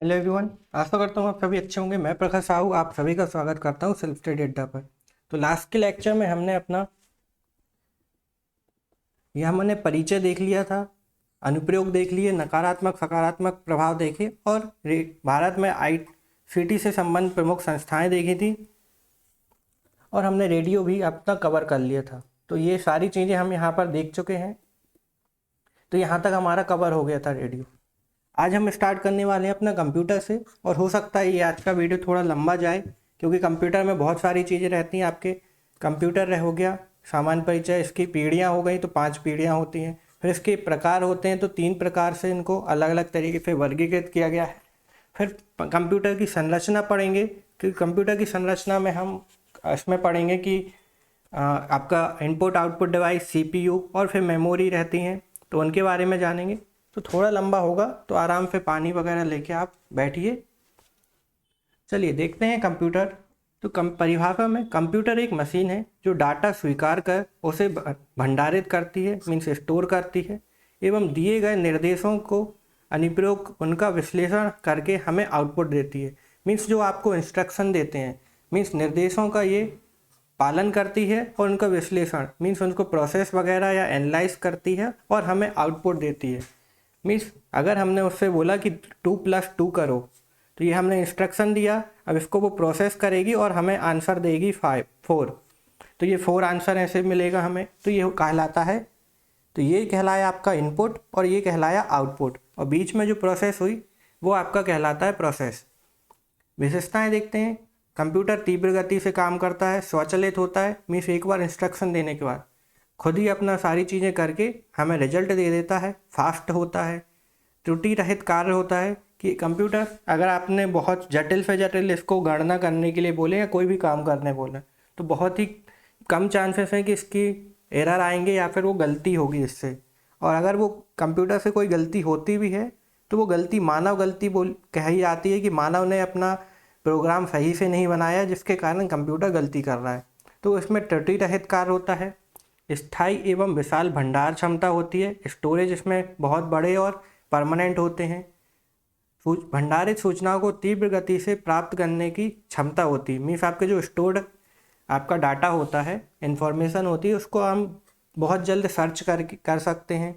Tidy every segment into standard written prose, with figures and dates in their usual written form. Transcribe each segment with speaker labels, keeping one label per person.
Speaker 1: Hello everyone. आशा करता हूँ आप सभी अच्छे होंगे। मैं प्रकाश साहू आप सभी का स्वागत करता हूँ सेल्फ स्टडी अड्डा पर। तो लास्ट के लेक्चर में हमने परिचय देख लिया था, अनुप्रयोग देख लिए, नकारात्मक सकारात्मक प्रभाव देखे और भारत में आईसीटी से संबंधित प्रमुख संस्थाएं देखी थी और हमने रेडियो भी अपना कवर कर लिया था। तो ये सारी चीज़ें हम यहाँ पर देख चुके हैं। तो यहाँ तक हमारा कवर हो गया था रेडियो। आज हम स्टार्ट करने वाले हैं अपना कंप्यूटर से और हो सकता है ये आज का वीडियो थोड़ा लंबा जाए क्योंकि कंप्यूटर में बहुत सारी चीज़ें रहती हैं। आपके कंप्यूटर हो गया सामान्य परिचय, इसकी पीढ़ियाँ हो गई तो 5 पीढ़ियाँ होती हैं। फिर इसके प्रकार होते हैं तो 3 प्रकार से इनको अलग अलग तरीके से वर्गीकृत किया गया है। फिर कंप्यूटर की संरचना पढ़ेंगे कि कंप्यूटर की संरचना में हम इसमें पढ़ेंगे कि आपका इनपुट आउटपुट डिवाइस, सीपीयू और फिर मेमोरी रहती हैं, तो उनके बारे में जानेंगे। तो थोड़ा लंबा होगा तो आराम से पानी वगैरह लेके आप बैठिए। चलिए देखते हैं कंप्यूटर। तो परिभाषा में कंप्यूटर एक मशीन है जो डाटा स्वीकार कर उसे भंडारित करती है, मीन्स स्टोर करती है, एवं दिए गए निर्देशों को अनुप्रयोग उनका विश्लेषण करके हमें आउटपुट देती है। मीन्स जो आपको इंस्ट्रक्शन देते हैं, मीन्स निर्देशों का ये पालन करती है और उनका विश्लेषण मीन्स उनको प्रोसेस वगैरह या एनालाइज करती है और हमें आउटपुट देती है। मीन्स अगर हमने उससे बोला कि 2+2 करो तो ये हमने इंस्ट्रक्शन दिया, अब इसको वो प्रोसेस करेगी और हमें आंसर देगी 4। तो ये 4 आंसर ऐसे मिलेगा हमें, तो ये कहलाता है। तो ये कहलाया आपका इनपुट और ये कहलाया आउटपुट, और बीच में जो प्रोसेस हुई वो आपका कहलाता है प्रोसेस। विशेषताएं देखते हैं। कंप्यूटर तीव्र गति से काम करता है, स्वचालित होता है, मीन्स एक बार इंस्ट्रक्शन देने के बाद खुद ही अपना सारी चीज़ें करके हमें रिजल्ट दे देता है। फास्ट होता है, त्रुटि रहित कार्य होता है कि कंप्यूटर अगर आपने बहुत जटिल से जटिल इसको गणना करने के लिए बोले या कोई भी काम करने बोले तो बहुत ही कम चांसेस हैं कि इसकी एरर आएंगे या फिर वो गलती होगी इससे। और अगर वो कंप्यूटर से कोई गलती होती भी है तो वो गलती मानव गलती कही जाती है कि मानव ने अपना प्रोग्राम सही से नहीं बनाया जिसके कारण कंप्यूटर गलती कर रहा है। तो इसमें त्रुटि रहित कार्य होता है। स्थायी एवं विशाल भंडार क्षमता होती है, स्टोरेज इसमें बहुत बड़े और परमानेंट होते हैं। भंडारित सूचनाओं को तीव्र गति से प्राप्त करने की क्षमता होती है, मीन्स आपके जो स्टोर्ड आपका डाटा होता है, इंफॉर्मेशन होती है, उसको हम बहुत जल्द सर्च कर सकते हैं।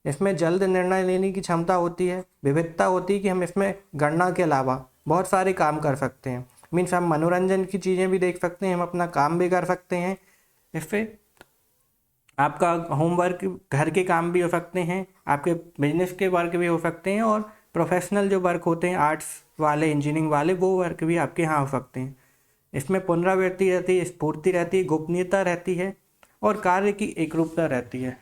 Speaker 1: इसमें जल्द निर्णय लेने की क्षमता होती है। विविधता होती है कि हम इसमें गणना के अलावा बहुत सारे काम कर सकते हैं, मीन्स हम मनोरंजन की चीज़ें भी देख सकते हैं, हम अपना काम भी कर सकते हैं। इससे आपका होमवर्क, घर के काम भी हो सकते हैं, आपके बिजनेस के वर्क भी हो सकते हैं, और प्रोफेशनल जो वर्क होते हैं आर्ट्स वाले, इंजीनियरिंग वाले, वो वर्क भी आपके यहाँ हो सकते हैं। इसमें पुनरावृत्ति रहती है, स्फूर्ति रहती है, गोपनीयता रहती है और कार्य की एकरूपता रहती है।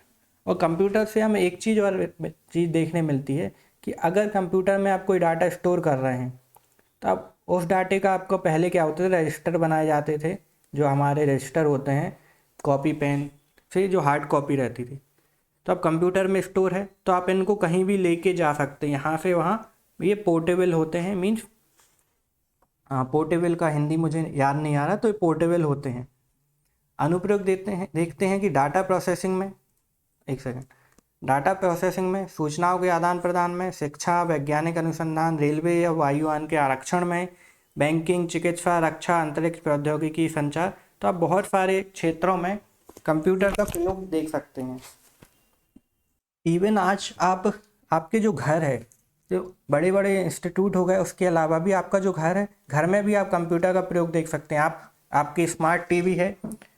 Speaker 1: और कंप्यूटर से हमें एक चीज़ और चीज़ देखने मिलती है कि अगर कंप्यूटर में आप कोई डाटा स्टोर कर रहे हैं तो अब उस डाटे का आपको पहले क्या होता था, रजिस्टर बनाए जाते थे, जो हमारे रजिस्टर होते हैं कॉपी पेन से, जो हार्ड कॉपी रहती थी। तो अब कंप्यूटर में स्टोर है तो आप इनको कहीं भी लेके जा सकते हैं, यहाँ से वहाँ। ये पोर्टेबल होते हैं, मीन्स पोर्टेबल का हिंदी मुझे याद नहीं आ रहा, तो ये पोर्टेबल होते हैं। अनुप्रयोग देखते हैं कि डाटा प्रोसेसिंग में, एक सेकंड, डाटा प्रोसेसिंग में, सूचनाओं के आदान प्रदान में, शिक्षा, वैज्ञानिक अनुसंधान, रेलवे या वायुयान के आरक्षण में, बैंकिंग, चिकित्सा, रक्षा, अंतरिक्ष प्रौद्योगिकी, संचार। तो आप बहुत सारे क्षेत्रों में कंप्यूटर का प्रयोग देख सकते हैं। इवन आज आपके जो घर है, जो बड़े बड़े इंस्टीट्यूट हो गए, उसके अलावा भी आपका जो घर है, घर में भी आप कंप्यूटर का प्रयोग देख सकते हैं। आपकी स्मार्ट टीवी है,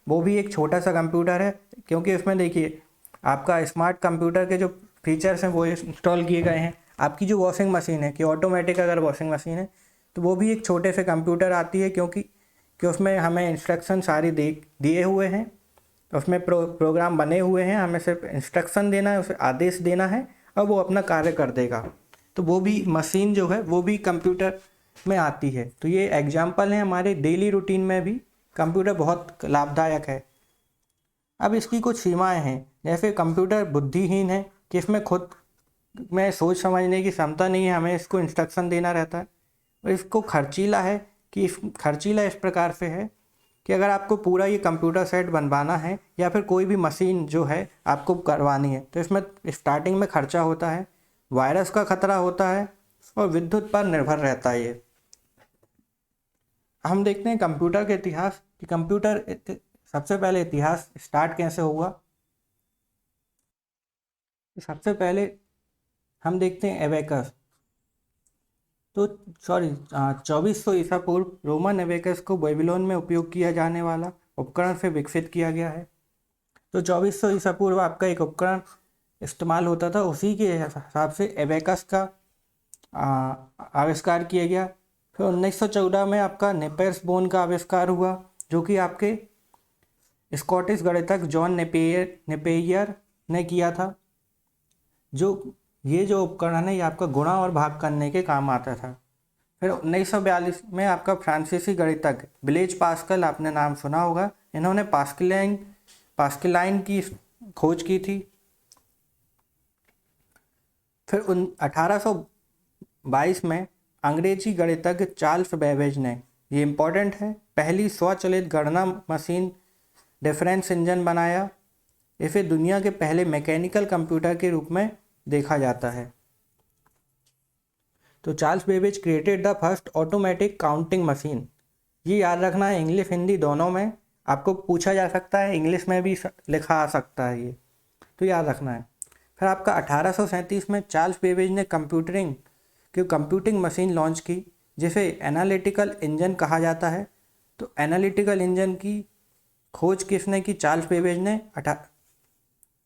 Speaker 1: वो भी एक छोटा सा कंप्यूटर है, क्योंकि उसमें देखिए आपका स्मार्ट कंप्यूटर के जो फीचर्स हैं वो इंस्टॉल किए गए हैं। आपकी जो वॉशिंग मशीन है कि ऑटोमेटिक अगर वॉशिंग मशीन है तो वो भी एक छोटे से कंप्यूटर आती है, क्योंकि उसमें हमें इंस्ट्रक्शन सारी दिए हुए हैं, उसमें प्रोग्राम बने हुए हैं, हमें सिर्फ इंस्ट्रक्शन देना है, उसे आदेश देना है और वो अपना कार्य कर देगा। तो वो भी मशीन जो है वो भी कंप्यूटर में आती है। तो ये एग्जाम्पल है, हमारे डेली रूटीन में भी कंप्यूटर बहुत लाभदायक है। अब इसकी कुछ सीमाएं हैं, जैसे कंप्यूटर बुद्धिहीन है कि इसमें खुद में सोच समझने की क्षमता नहीं है, हमें इसको इंस्ट्रक्शन देना रहता है। और इसको खर्चीला है कि खर्चीला इस प्रकार से है कि अगर आपको पूरा ये कंप्यूटर सेट बनवाना है या फिर कोई भी मशीन जो है आपको करवानी है तो इसमें स्टार्टिंग में खर्चा होता है, वायरस का खतरा होता है, और विद्युत पर निर्भर रहता है ये। हम देखते हैं कंप्यूटर के इतिहास कि सबसे पहले इतिहास स्टार्ट कैसे हुआ। सबसे पहले हम देखते हैं एबेकस। तो 2400 ईसा पूर्व रोमन एबेकस को बेबीलोन में उपयोग किया जाने वाला उपकरण से विकसित किया गया है। तो 2400 ईसा पूर्व आपका एक उपकरण इस्तेमाल होता था, उसी के हिसाब से एबेकस का आविष्कार किया गया। फिर 1914 में आपका नेपियर्स बोन का आविष्कार हुआ, जो कि आपके स्कॉटिश गणितज्ञ जॉन नेपियर ने किया था। ये जो उपकरण है ये आपका गुणा और भाग करने के काम आता था। फिर 1942 में आपका फ्रांसीसी गणितज्ञ ब्लेज पास्कल, आपने नाम सुना होगा, इन्होंने पास्कलाइन की खोज की थी। फिर 1822 में अंग्रेजी गणितज्ञ चार्ल्स बेबेज ने, ये इम्पोर्टेंट है, पहली स्वचालित गणना मशीन डिफरेंस इंजन बनाया। इसे दुनिया के पहले मैकेनिकल कंप्यूटर के रूप में देखा जाता है। तो Charles Babbage created the first automatic counting machine. ये याद रखना है, इंग्लिश हिंदी दोनों में आपको पूछा जा सकता है, इंग्लिश में भी लिखा आ सकता है ये, तो याद रखना है। फिर आपका 1837 में चार्ल्स बेबेज ने कंप्यूटिंग मशीन लॉन्च की, जिसे एनालिटिकल इंजन कहा जाता है। तो एनालिटिकल इंजन की खोज किसने की? चार्ल्स बेबेज ने।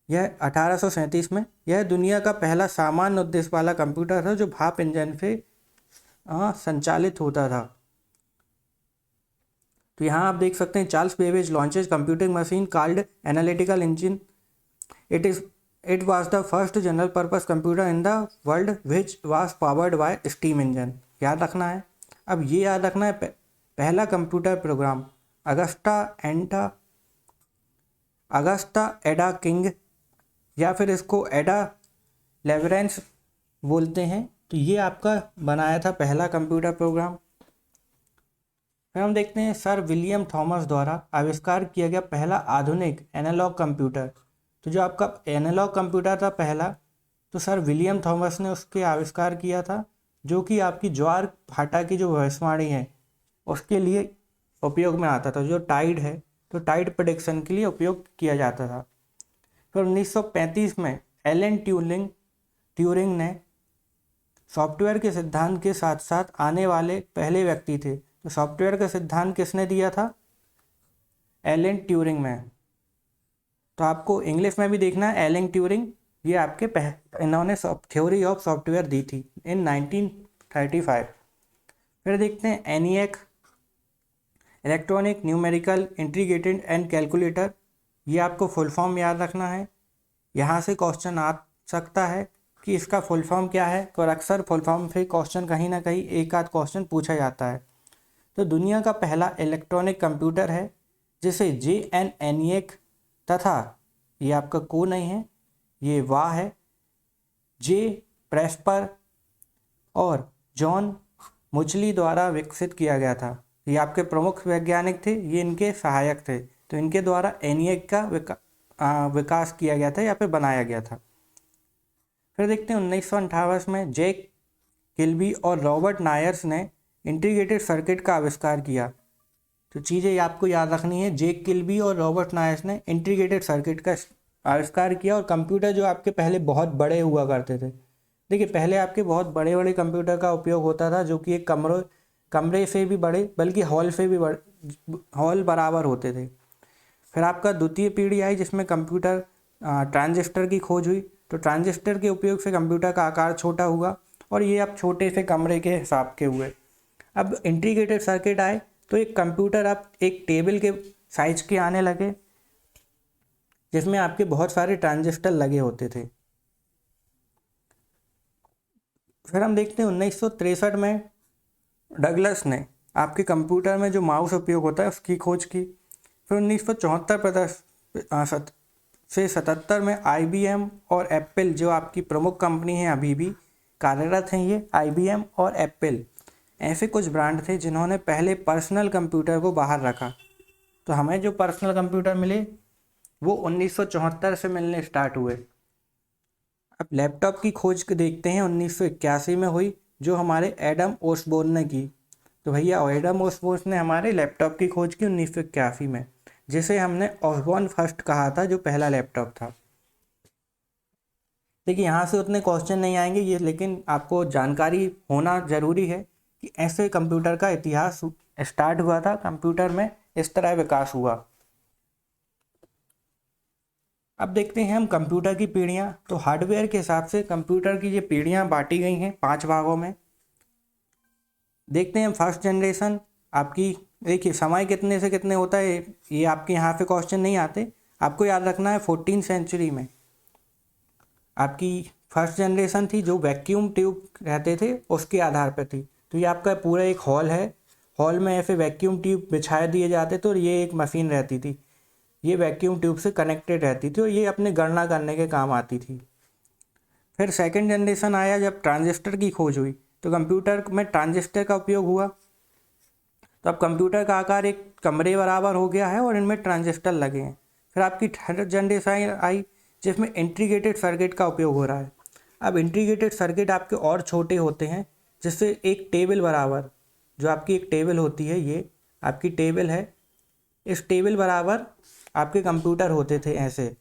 Speaker 1: यह 1837 में। यह दुनिया का पहला सामान्य उद्देश्य वाला कंप्यूटर था जो भाप इंजन से संचालित होता था। तो यहाँ आप देख सकते हैं, Charles Babbage launches computing machine called analytical engine. It was the first general purpose computer in the world which was powered by steam engine. याद रखना है। अब ये याद रखना है, पहला कंप्यूटर प्रोग्राम अगस्टा एडा किंग, या फिर इसको एडा लेवरेंस बोलते हैं, तो ये आपका बनाया था पहला कंप्यूटर प्रोग्राम। फिर हम देखते हैं सर विलियम थॉमस द्वारा आविष्कार किया गया पहला आधुनिक एनालॉग कंप्यूटर। तो जो आपका एनालॉग कंप्यूटर था पहला, तो सर विलियम थॉमस ने उसके आविष्कार किया था, जो कि आपकी ज्वार भाटा की जो भविष्यवाणी है उसके लिए उपयोग में आता था। जो टाइड है, तो टाइड प्रेडिक्शन के लिए उपयोग किया जाता था। फिर 1935 में एलन ट्यूरिंग ने सॉफ्टवेयर के सिद्धांत के साथ साथ आने वाले पहले व्यक्ति थे। तो सॉफ्टवेयर का सिद्धांत किसने दिया था? एलन ट्यूरिंग में। तो आपको इंग्लिश में भी देखना है, एलन ट्यूरिंग, ये आपके इन्होंने थ्योरी ऑफ सॉफ्टवेयर दी थी इन 1935। फिर देखते हैं ENIAC, electronic numerical integrated and calculator. ये आपको फुल फॉर्म याद रखना है, यहाँ से क्वेश्चन आ सकता है कि इसका फुल फॉर्म क्या है, और अक्सर फुल फॉर्म से क्वेश्चन कहीं ना कहीं एक आध क्वेश्चन पूछा जाता है। तो दुनिया का पहला इलेक्ट्रॉनिक कंप्यूटर है जिसे JN एनिएक तथा, ये आपका को नहीं है, ये वाह है, जे प्रेस्पर और जॉन मुचली द्वारा विकसित किया गया था। ये आपके प्रमुख वैज्ञानिक थे, ये इनके सहायक थे। तो इनके द्वारा एनिएक का विकास किया गया था या फिर बनाया गया था। फिर देखते हैं 1958 में जैक किल्बी और रॉबर्ट नायर्स ने इंटीग्रेटेड सर्किट का आविष्कार किया। तो चीज़ें आपको याद रखनी है, जैक किल्बी और रॉबर्ट नायर्स ने इंटीग्रेटेड सर्किट का आविष्कार किया। और कंप्यूटर जो आपके पहले बहुत बड़े हुआ करते थे, देखिए पहले आपके बहुत बड़े बड़े कंप्यूटर का उपयोग होता था, जो कि एक कमरे से भी बड़े, बल्कि हॉल से भी बड़े, हॉल बराबर होते थे। फिर आपका द्वितीय पीढ़ी आई जिसमें कंप्यूटर ट्रांजिस्टर की खोज हुई। तो ट्रांजिस्टर के उपयोग से कंप्यूटर का आकार छोटा हुआ और ये अब छोटे से कमरे के हिसाब के हुए। अब इंटीग्रेटेड सर्किट आए तो एक कंप्यूटर अब एक टेबल के साइज के आने लगे, जिसमें आपके बहुत सारे ट्रांजिस्टर लगे होते थे। फिर हम देखते हैं 1963 में डगलस ने आपके कंप्यूटर में जो माउस उपयोग होता है उसकी खोज की। फिर 1974 से 77 में IBM और एप्पल, जो आपकी प्रमुख कंपनी है अभी भी कार्यरत हैं, ये IBM और एप्पल ऐसे कुछ ब्रांड थे जिन्होंने पहले पर्सनल कंप्यूटर को बाहर रखा। तो हमें जो पर्सनल कंप्यूटर मिले वो 1974 से मिलने स्टार्ट हुए। अब लैपटॉप की खोज देखते हैं, 1981 में हुई जो हमारे एडम ओसबोर्न ने की। तो भैया एडम ओसबोर्न ने हमारे लैपटॉप की खोज की 1981 में, जिसे हमने ऑसबोर्न फर्स्ट कहा था, जो पहला लैपटॉप था। देखिए यहाँ से उतने क्वेश्चन नहीं आएंगे ये, लेकिन आपको जानकारी होना ज़रूरी है कि ऐसे कंप्यूटर का इतिहास स्टार्ट हुआ था, कंप्यूटर में इस तरह विकास हुआ। अब देखते हैं हम कंप्यूटर की पीढ़ियाँ। तो हार्डवेयर के हिसाब से कंप्यूटर की ये पीढ़ियाँ बांटी गई हैं 5 भागों में। देखते हैं फर्स्ट जनरेशन आपकी, देखिए समय कितने से कितने होता है ये आपके यहाँ पे क्वेश्चन नहीं आते, आपको याद रखना है 14वीं सेंचुरी में आपकी फर्स्ट जनरेशन थी, जो वैक्यूम ट्यूब रहते थे उसके आधार पर थी। तो ये आपका पूरा एक हॉल है, हॉल में ऐसे वैक्यूम ट्यूब बिछाए दिए जाते थे और ये एक मशीन रहती थी, ये वैक्यूम ट्यूब से कनेक्टेड रहती थी और ये अपने गणना करने के काम आती थी। फिर सेकंड जनरेशन आया जब ट्रांजिस्टर की खोज हुई, तो कंप्यूटर में ट्रांजिस्टर का उपयोग हुआ। तो अब कंप्यूटर का आकार एक कमरे बराबर हो गया है और इनमें ट्रांजिस्टर लगे हैं। फिर आपकी थर्ड जनरेशन आई जिसमें इंटीग्रेटेड सर्किट का उपयोग हो रहा है। अब इंटीग्रेटेड सर्किट आपके और छोटे होते हैं, जिससे एक टेबल बराबर, जो आपकी एक टेबल होती है, ये आपकी टेबल है, इस टेबल बराबर आपके कंप्यूटर होते थे ऐसे,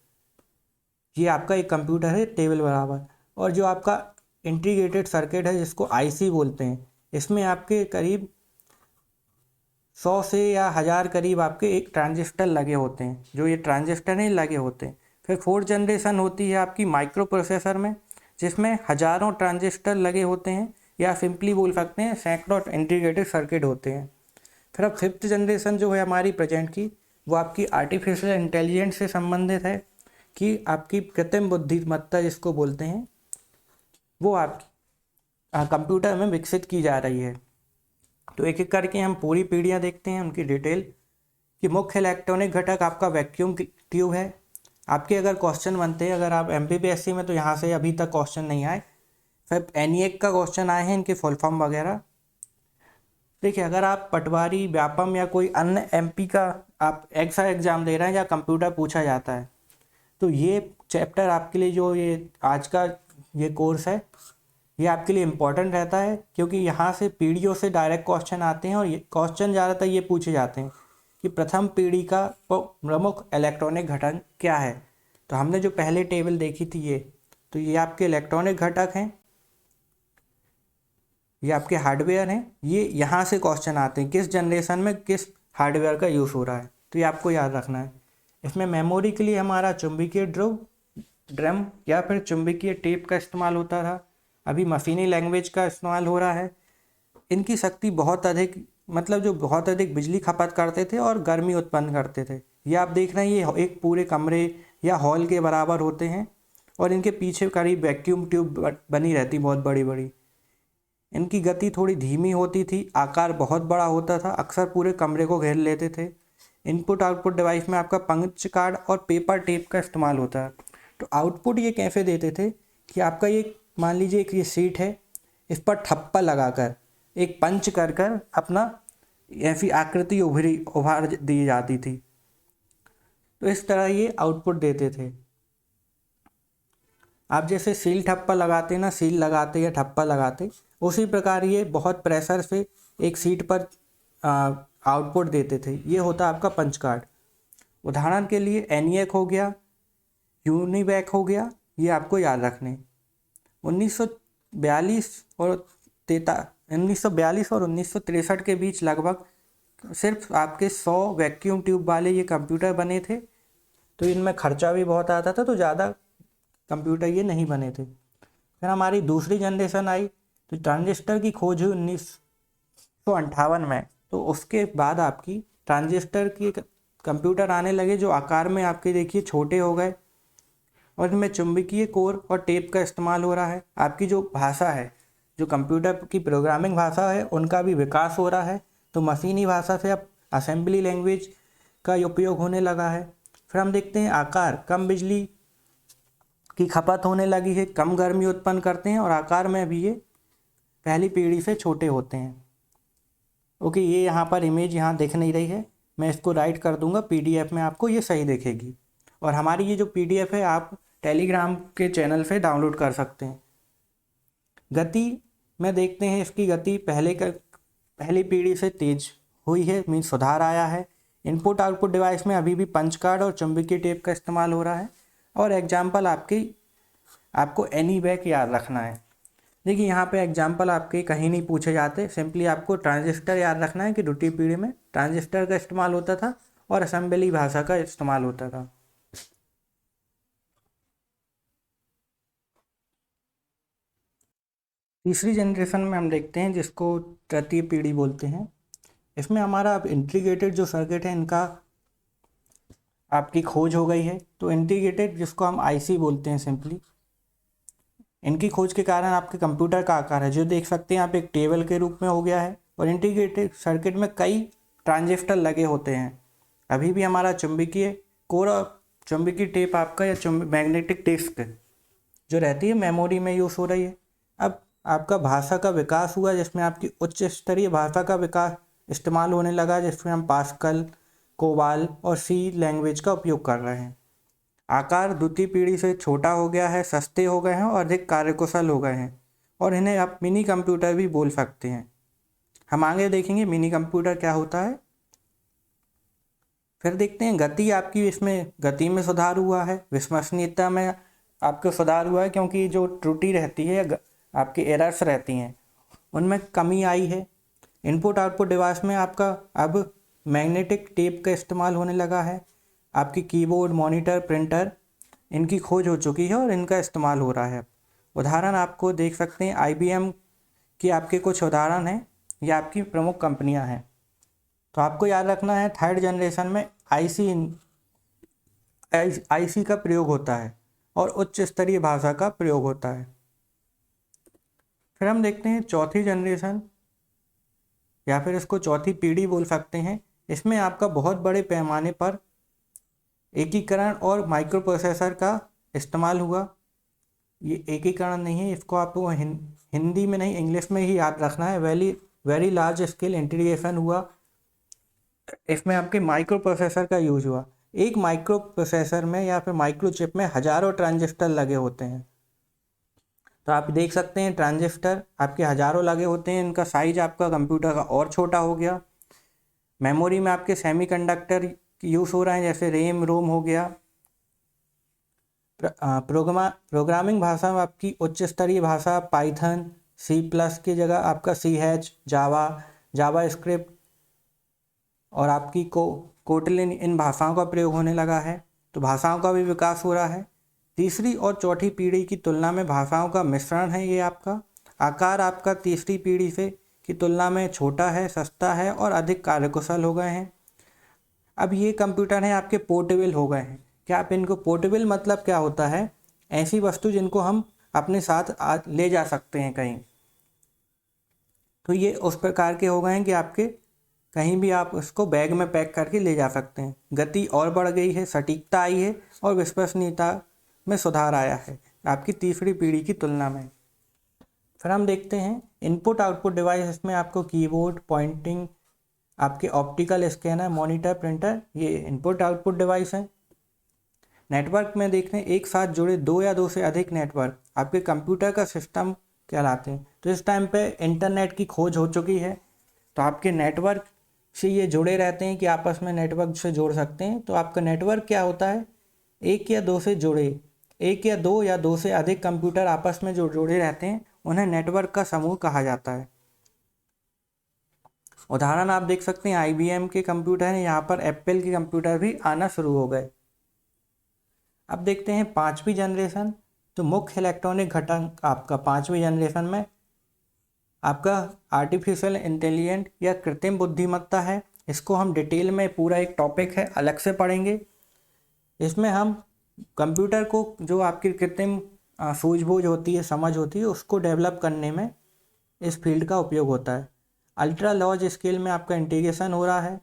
Speaker 1: ये आपका एक कंप्यूटर है टेबल बराबर। और जो आपका इंटीग्रेटेड सर्किट है जिसको आईसी बोलते हैं, इसमें आपके करीब 100 से या 1000 करीब आपके एक ट्रांजिस्टर लगे होते हैं, जो ये ट्रांजिस्टर नहीं लगे होते हैं। फिर फोर्थ जनरेशन होती है आपकी माइक्रो प्रोसेसर में, जिसमें हज़ारों ट्रांजिस्टर लगे होते हैं, या सिंपली बोल सकते हैं सैकड़ों इंटीग्रेटेड सर्किट होते हैं। फिर अब फिफ्थ जनरेशन जो है हमारी प्रेजेंट की, वो आपकी आर्टिफिशियल इंटेलिजेंस से संबंधित है, कि आपकी कृत्रिम बुद्धिमत्ता जिसको बोलते हैं, वो आपकी कंप्यूटर में विकसित की जा रही है। तो एक एक करके हम पूरी पीढ़ियाँ देखते हैं उनकी डिटेल। कि मुख्य इलेक्ट्रॉनिक घटक आपका वैक्यूम ट्यूब है। आपके अगर क्वेश्चन बनते हैं, अगर आप MPPSC में, तो यहाँ से अभी तक क्वेश्चन नहीं आए। फिर ENIAC का क्वेश्चन आए हैं, इनके फुल फॉर्म वगैरह। देखिए अगर आप पटवारी, व्यापम या कोई अन्य MP का आप ऐसा एग्ज़ाम दे रहे हैं जहाँ कंप्यूटर पूछा जाता है, तो ये चैप्टर आपके लिए, जो ये आज का ये कोर्स है, ये आपके लिए इम्पोर्टेंट रहता है, क्योंकि यहाँ से पीढ़ियों से डायरेक्ट क्वेश्चन आते हैं। और ये क्वेश्चन ज़्यादातर ये पूछे जाते हैं कि प्रथम पीढ़ी का प्रमुख इलेक्ट्रॉनिक घटक क्या है। तो हमने जो पहले टेबल देखी थी ये, तो ये आपके इलेक्ट्रॉनिक घटक हैं, ये आपके हार्डवेयर हैं। ये यहाँ से क्वेश्चन आते हैं किस जनरेशन में किस हार्डवेयर का यूज़ हो रहा है, तो ये आपको याद रखना है। इसमें मेमोरी के लिए हमारा चुंबकीय ड्रम या फिर चुंबकीय टेप का इस्तेमाल होता था। अभी मशीनी लैंग्वेज का इस्तेमाल हो रहा है। इनकी शक्ति बहुत अधिक, मतलब जो बहुत अधिक बिजली खपत करते थे और गर्मी उत्पन्न करते थे। ये आप देख रहे हैं, ये एक पूरे कमरे या हॉल के बराबर होते हैं, और इनके पीछे करीब वैक्यूम ट्यूब बनी रहती बहुत बड़ी बड़ी। इनकी गति थोड़ी धीमी होती थी, आकार बहुत बड़ा होता था, अक्सर पूरे कमरे को घेर लेते थे। इनपुट आउटपुट डिवाइस में आपका पंच कार्ड और पेपर टेप का इस्तेमाल होता है। तो आउटपुट ये कैसे देते थे कि आपका ये मान लीजिए एक ये सीट है, इस पर ठप्पा लगाकर एक पंच कर कर अपना ऐसी आकृति उभार दी जाती थी। तो इस तरह ये आउटपुट देते थे। आप जैसे सील ठप्पा लगाते ना, सील लगाते या ठप्पा लगाते, उसी प्रकार ये बहुत प्रेशर से एक सीट पर आउटपुट देते थे। ये होता आपका पंच कार्ड। उदाहरण के लिए ENIAC हो गया, यूनिवैक हो गया, ये आपको याद रखने। 1942 और 1963 के बीच लगभग सिर्फ आपके 100 वैक्यूम ट्यूब वाले ये कंप्यूटर बने थे। तो इनमें खर्चा भी बहुत आता था, तो ज़्यादा कंप्यूटर ये नहीं बने थे। फिर हमारी दूसरी जनरेशन आई, तो ट्रांजिस्टर की खोज हुई 1958 में। तो उसके बाद आपकी ट्रांजिस्टर की कंप्यूटर आने लगे, जो आकार में आपके देखिए छोटे हो गए, और इनमें चुंबकीय कोर और टेप का इस्तेमाल हो रहा है। आपकी जो भाषा है, जो कंप्यूटर की प्रोग्रामिंग भाषा है, उनका भी विकास हो रहा है। तो मशीनी भाषा से अब असेंबली लैंग्वेज का उपयोग होने लगा है। फिर हम देखते हैं आकार, कम बिजली की खपत होने लगी है, कम गर्मी उत्पन्न करते हैं, और आकार में भी ये पहली पीढ़ी से छोटे होते हैं। ओके, ये यहाँ पर इमेज यहाँ दिख नहीं रही है, मैं इसको राइट कर दूंगा PDF में, आपको ये सही दिखेगी। और हमारी ये जो PDF है आप टेलीग्राम के चैनल से डाउनलोड कर सकते हैं। गति में देखते हैं इसकी गति पहली पीढ़ी से तेज हुई है, मीन सुधार आया है। इनपुट आउटपुट डिवाइस में अभी भी पंच कार्ड और चुंबकीय टेप का इस्तेमाल हो रहा है। और एग्जाम्पल आपको एनी बैक याद रखना है। देखिए यहाँ पे एग्जाम्पल आपके कहीं नहीं पूछे जाते, सिंपली आपको ट्रांजिस्टर याद रखना है कि द्वितीय पीढ़ी में ट्रांजिस्टर का इस्तेमाल होता था और असेंबली भाषा का इस्तेमाल होता था। तीसरी जनरेशन में हम देखते हैं जिसको तृतीय पीढ़ी बोलते हैं। इसमें हमारा अब इंटीग्रेटेड जो सर्किट है इनका आपकी खोज हो गई है। तो इंटीग्रेटेड जिसको हम आईसी बोलते हैं सिंपली, इनकी खोज के कारण आपके कंप्यूटर का आकार है जो देख सकते हैं आप एक टेबल के रूप में हो गया है। और इंटीग्रेटेड सर्किट में कई ट्रांजिस्टर लगे होते हैं। अभी भी हमारा चुंबकीय कोर और चुंबकीय टेप आपका या मैग्नेटिक डिस्क जो रहती है मेमोरी में यूज़ हो रही है। अब आपका भाषा का विकास हुआ जिसमें आपकी उच्च स्तरीय भाषा का विकास इस्तेमाल होने लगा, जिसमें हम पास्कल, कोबाल और सी लैंग्वेज का उपयोग कर रहे हैं। आकार द्वितीय पीढ़ी से छोटा हो गया है, सस्ते हो गए हैं और अधिक कार्यकुशल हो गए हैं और इन्हें आप मिनी कंप्यूटर भी बोल सकते हैं। हम आगे देखेंगे मिनी कंप्यूटर क्या होता है। फिर देखते हैं गति आपकी, इसमें गति में सुधार हुआ है, विश्वसनीयता में आपको सुधार हुआ है क्योंकि जो त्रुटि रहती है आपकी एरर्स रहती हैं उनमें कमी आई है। इनपुट आउटपुट डिवाइस में आपका अब मैग्नेटिक टेप का इस्तेमाल होने लगा है। आपकी कीबोर्ड, मॉनिटर, प्रिंटर इनकी खोज हो चुकी है और इनका इस्तेमाल हो रहा है। उदाहरण आपको देख सकते हैं IBM की आपके कुछ उदाहरण हैं, ये आपकी प्रमुख कंपनियां हैं। तो आपको याद रखना है थर्ड जनरेशन में आईसी का प्रयोग होता है और उच्च स्तरीय भाषा का प्रयोग होता है। फिर हम देखते हैं चौथी जनरेशन या फिर इसको चौथी पीढ़ी बोल सकते हैं। इसमें आपका बहुत बड़े पैमाने पर एकीकरण और माइक्रो प्रोसेसर का इस्तेमाल हुआ। ये एकीकरण नहीं है, इसको आपको हिंदी में नहीं इंग्लिश में ही याद रखना है। वेरी लार्ज स्केल इंटीग्रेशन हुआ। इसमें आपके माइक्रो प्रोसेसर का यूज हुआ। एक माइक्रो प्रोसेसर में या फिर माइक्रो चिप में हजारों ट्रांजिस्टर लगे होते हैं। तो आप देख सकते हैं ट्रांजिस्टर आपके हजारों लगे होते हैं, इनका साइज आपका कंप्यूटर का और छोटा हो गया। मेमोरी में आपके सेमीकंडक्टर यूज़ हो रहे हैं जैसे रैम, रोम हो गया। प्रोग्रामिंग भाषा में आपकी उच्च स्तरीय भाषा पाइथन, C+ की जगह आपका CH, जावा स्क्रिप्ट और आपकी कोटलिन इन भाषाओं का प्रयोग होने लगा है। तो भाषाओं का भी विकास हो रहा है। तीसरी और चौथी पीढ़ी की तुलना में भाषाओं का मिश्रण है ये आपका। आकार आपका तीसरी पीढ़ी से की तुलना में छोटा है, सस्ता है और अधिक कार्यकुशल हो गए हैं। अब ये कंप्यूटर हैं आपके पोर्टेबल हो गए हैं। क्या आप इनको पोर्टेबल मतलब क्या होता है? ऐसी वस्तु जिनको हम अपने साथ ले जा सकते हैं कहीं। तो ये उस प्रकार के हो गए हैं कि आपके कहीं भी आप उसको बैग में पैक करके ले जा सकते हैं। गति और बढ़ गई है, सटीकता आई है और विश्वसनीयता में सुधार आया है आपकी तीसरी पीढ़ी की तुलना में। फिर हम देखते हैं इनपुट आउटपुट डिवाइस। इसमें आपको कीबोर्ड, पॉइंटिंग, आपके ऑप्टिकल स्कैनर, मॉनिटर, प्रिंटर ये इनपुट आउटपुट डिवाइस हैं। नेटवर्क में देखते हैं एक साथ जुड़े दो या दो से अधिक नेटवर्क आपके कंप्यूटर का सिस्टम कहलाते हैं। तो इस टाइम पे इंटरनेट की खोज हो चुकी है, तो आपके नेटवर्क से ये जुड़े रहते हैं कि आपस में नेटवर्क से जोड़ सकते हैं। तो आपका नेटवर्क क्या होता है? एक या दो से अधिक कंप्यूटर आपस में जो जुड़े रहते हैं उन्हें नेटवर्क का समूह कहा जाता है। उदाहरण आप देख सकते हैं IBM के कंप्यूटर हैं, यहाँ पर एप्पल के कंप्यूटर भी आना शुरू हो गए। अब देखते हैं पांचवी जनरेशन। तो मुख्य इलेक्ट्रॉनिक घटक आपका पांचवी जनरेशन में आपका आर्टिफिशियल इंटेलिजेंट या कृत्रिम बुद्धिमत्ता है। इसको हम डिटेल में पूरा एक टॉपिक है अलग से पढ़ेंगे। इसमें हम कंप्यूटर को जो आपकी कृत्रिम सूझबूझ होती है, समझ होती है, उसको डेवलप करने में इस फील्ड का उपयोग होता है। अल्ट्रा लार्ज स्केल में आपका इंटीग्रेशन हो रहा है,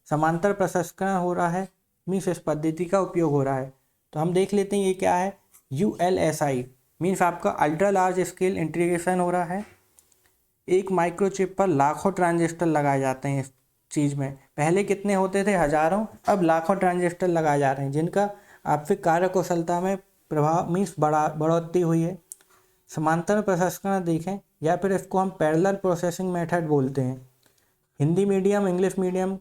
Speaker 1: समांतर प्रसंस्करण हो रहा है, मीन्स इस पद्धति का उपयोग हो रहा है। तो हम देख लेते हैं ये क्या है। ULSI मीन्स आपका अल्ट्रा लार्ज स्केल इंटीग्रेशन हो रहा है। एक माइक्रोचिप पर लाखों ट्रांजिस्टर लगाए जाते हैं। इस चीज़ में पहले कितने होते थे? हजारों, अब लाखों ट्रांजिस्टर लगाए जा रहे हैं जिनका आपसे कार्यकुशलता में प्रभाव मीन्स बढ़ोतरी हुई है। समांतर प्रसंस्करण देखें, या फिर इसको हम पैरेलल प्रोसेसिंग मेथड बोलते हैं। हिंदी मीडियम इंग्लिश मीडियम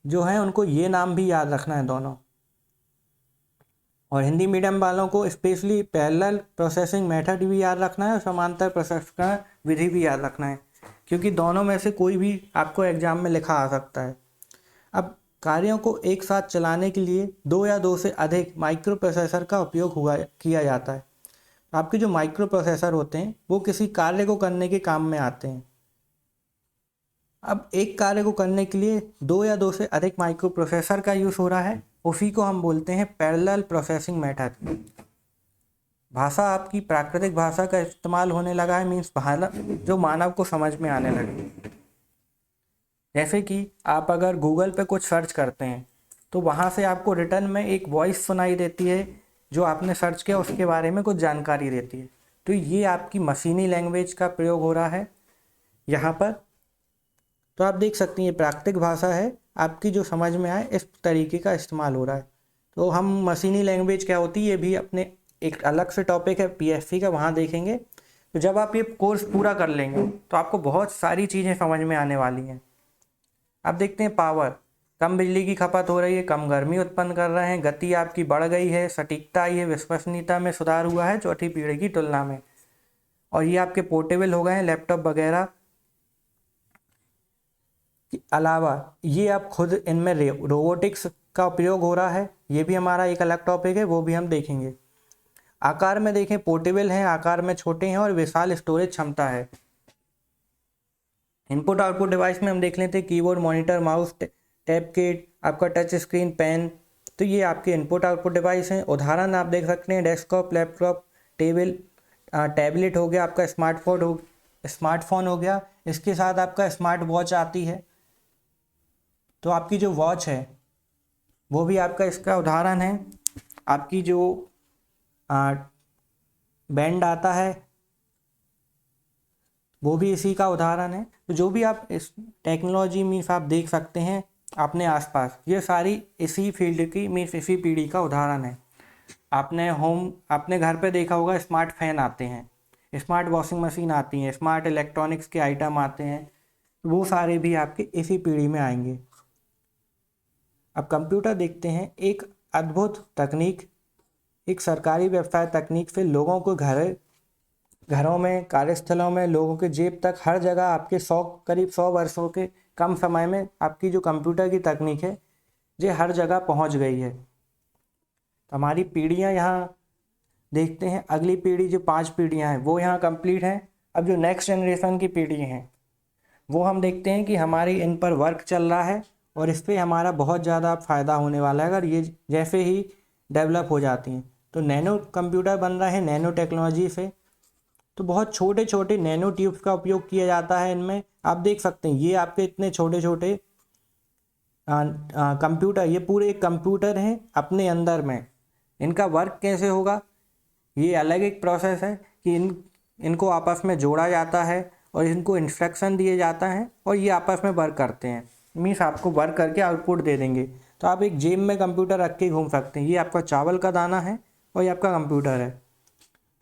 Speaker 1: जो है उनको ये नाम भी याद रखना है दोनों, और हिंदी मीडियम वालों को स्पेशली पैरेलल प्रोसेसिंग मेथड भी याद रखना है और समांतर प्रसंस्करण विधि भी याद रखना है, क्योंकि दोनों में से कोई भी आपको एग्जाम में लिखा आ सकता है। अब कार्यों को एक साथ चलाने के लिए दो या दो से अधिक माइक्रो प्रोसेसर का उपयोग किया जाता है। आपके जो माइक्रो प्रोसेसर होते हैं वो किसी कार्य को करने के काम में आते हैं। अब एक कार्य को करने के लिए दो या दो से अधिक माइक्रो प्रोसेसर का यूज़ हो रहा है, उसी को हम बोलते हैं पैरेलल प्रोसेसिंग मेथड। भाषा आपकी प्राकृतिक भाषा का इस्तेमाल होने लगा है, मीन्स भाषा जो मानव को समझ में आने लगी। जैसे कि आप अगर गूगल पे कुछ सर्च करते हैं तो वहाँ से आपको रिटर्न में एक वॉइस सुनाई देती है जो आपने सर्च किया उसके बारे में कुछ जानकारी देती है। तो ये आपकी मशीनी लैंग्वेज का प्रयोग हो रहा है यहाँ पर। तो आप देख सकते हैं ये प्राकृतिक भाषा है, आपकी जो समझ में आए इस तरीके का इस्तेमाल हो रहा है। तो हम मशीनी लैंग्वेज क्या होती है ये भी अपने एक अलग से टॉपिक है पीएससी का, वहाँ देखेंगे। तो जब आप ये कोर्स पूरा कर लेंगे तो आपको बहुत सारी चीज़ें समझ में आने वाली हैं। अब देखते हैं पावर, कम बिजली की खपत हो रही है, कम गर्मी उत्पन्न कर रहे हैं, गति आपकी बढ़ गई है, सटीकता आई है, विश्वसनीयता में सुधार हुआ है चौथी पीढ़ी की तुलना में, और ये आपके पोर्टेबल हो गए हैं लैपटॉप वगैरह के अलावा ये आप खुद इनमें रोबोटिक्स का उपयोग हो रहा है, ये भी हमारा एक अलग टॉपिक है, वो भी हम देखेंगे। आकार में देखें पोर्टेबल हैं, आकार में छोटे हैं और विशाल स्टोरेज क्षमता है। इनपुट आउटपुट डिवाइस में हम देख लेते हैं keyboard, monitor, mouse, tab kit, आपका टच स्क्रीन, पेन। तो ये आपके इनपुट आउटपुट डिवाइस हैं। उदाहरण आप देख सकते हैं डेस्कटॉप, लैपटॉप, टैबलेट हो गया, आपका स्मार्टफोन हो गया, इसके साथ आपका स्मार्ट वॉच आती है। तो आपकी जो वॉच है वो भी आपका इसका उदाहरण है। आपकी जो बैंड आता है वो भी इसी का उदाहरण है। तो जो भी आप इस टेक्नोलॉजी मीन्स आप देख सकते हैं अपने आसपास, ये सारी इसी फील्ड की मीन्स इसी पीढ़ी का उदाहरण है। आपने घर पे देखा होगा स्मार्ट फैन आते हैं, स्मार्ट वॉशिंग मशीन आती हैं, स्मार्ट इलेक्ट्रॉनिक्स के आइटम आते हैं, वो सारे भी आपके इसी पीढ़ी में आएंगे। अब कंप्यूटर देखते हैं, एक अद्भुत तकनीक, एक सरकारी व्यवसाय तकनीक से लोगों को घरों में, कार्यस्थलों में, लोगों के जेब तक हर जगह आपके करीब 100 वर्षों के कम समय में आपकी जो कंप्यूटर की तकनीक है ये हर जगह पहुंच गई है। तो हमारी पीढ़ियां यहाँ देखते हैं, अगली पीढ़ी जो 5 पीढ़ियां हैं वो यहाँ कंप्लीट हैं। अब जो नेक्स्ट जनरेशन की पीढ़ी हैं वो हम देखते हैं कि हमारी इन पर वर्क चल रहा है और इस पर हमारा बहुत ज़्यादा फ़ायदा होने वाला है अगर ये जैसे ही डेवलप हो जाती हैं। तो नैनो कंप्यूटर बन रहा है नैनो टेक्नोलॉजी से। तो बहुत छोटे छोटे नैनो ट्यूब्स का उपयोग किया जाता है इनमें। आप देख सकते हैं ये आपके इतने छोटे छोटे कंप्यूटर, ये पूरे एक कंप्यूटर हैं अपने अंदर में। इनका वर्क कैसे होगा ये अलग एक प्रोसेस है कि इनको आपस में जोड़ा जाता है और इनको इंस्ट्रक्शन दिए जाता है और ये आपस में वर्क करते हैं। मीन्स आपको वर्क करके आउटपुट दे देंगे। तो आप एक जेब में कंप्यूटर रख के घूम सकते हैं। ये आपका चावल का दाना है और ये आपका कंप्यूटर है।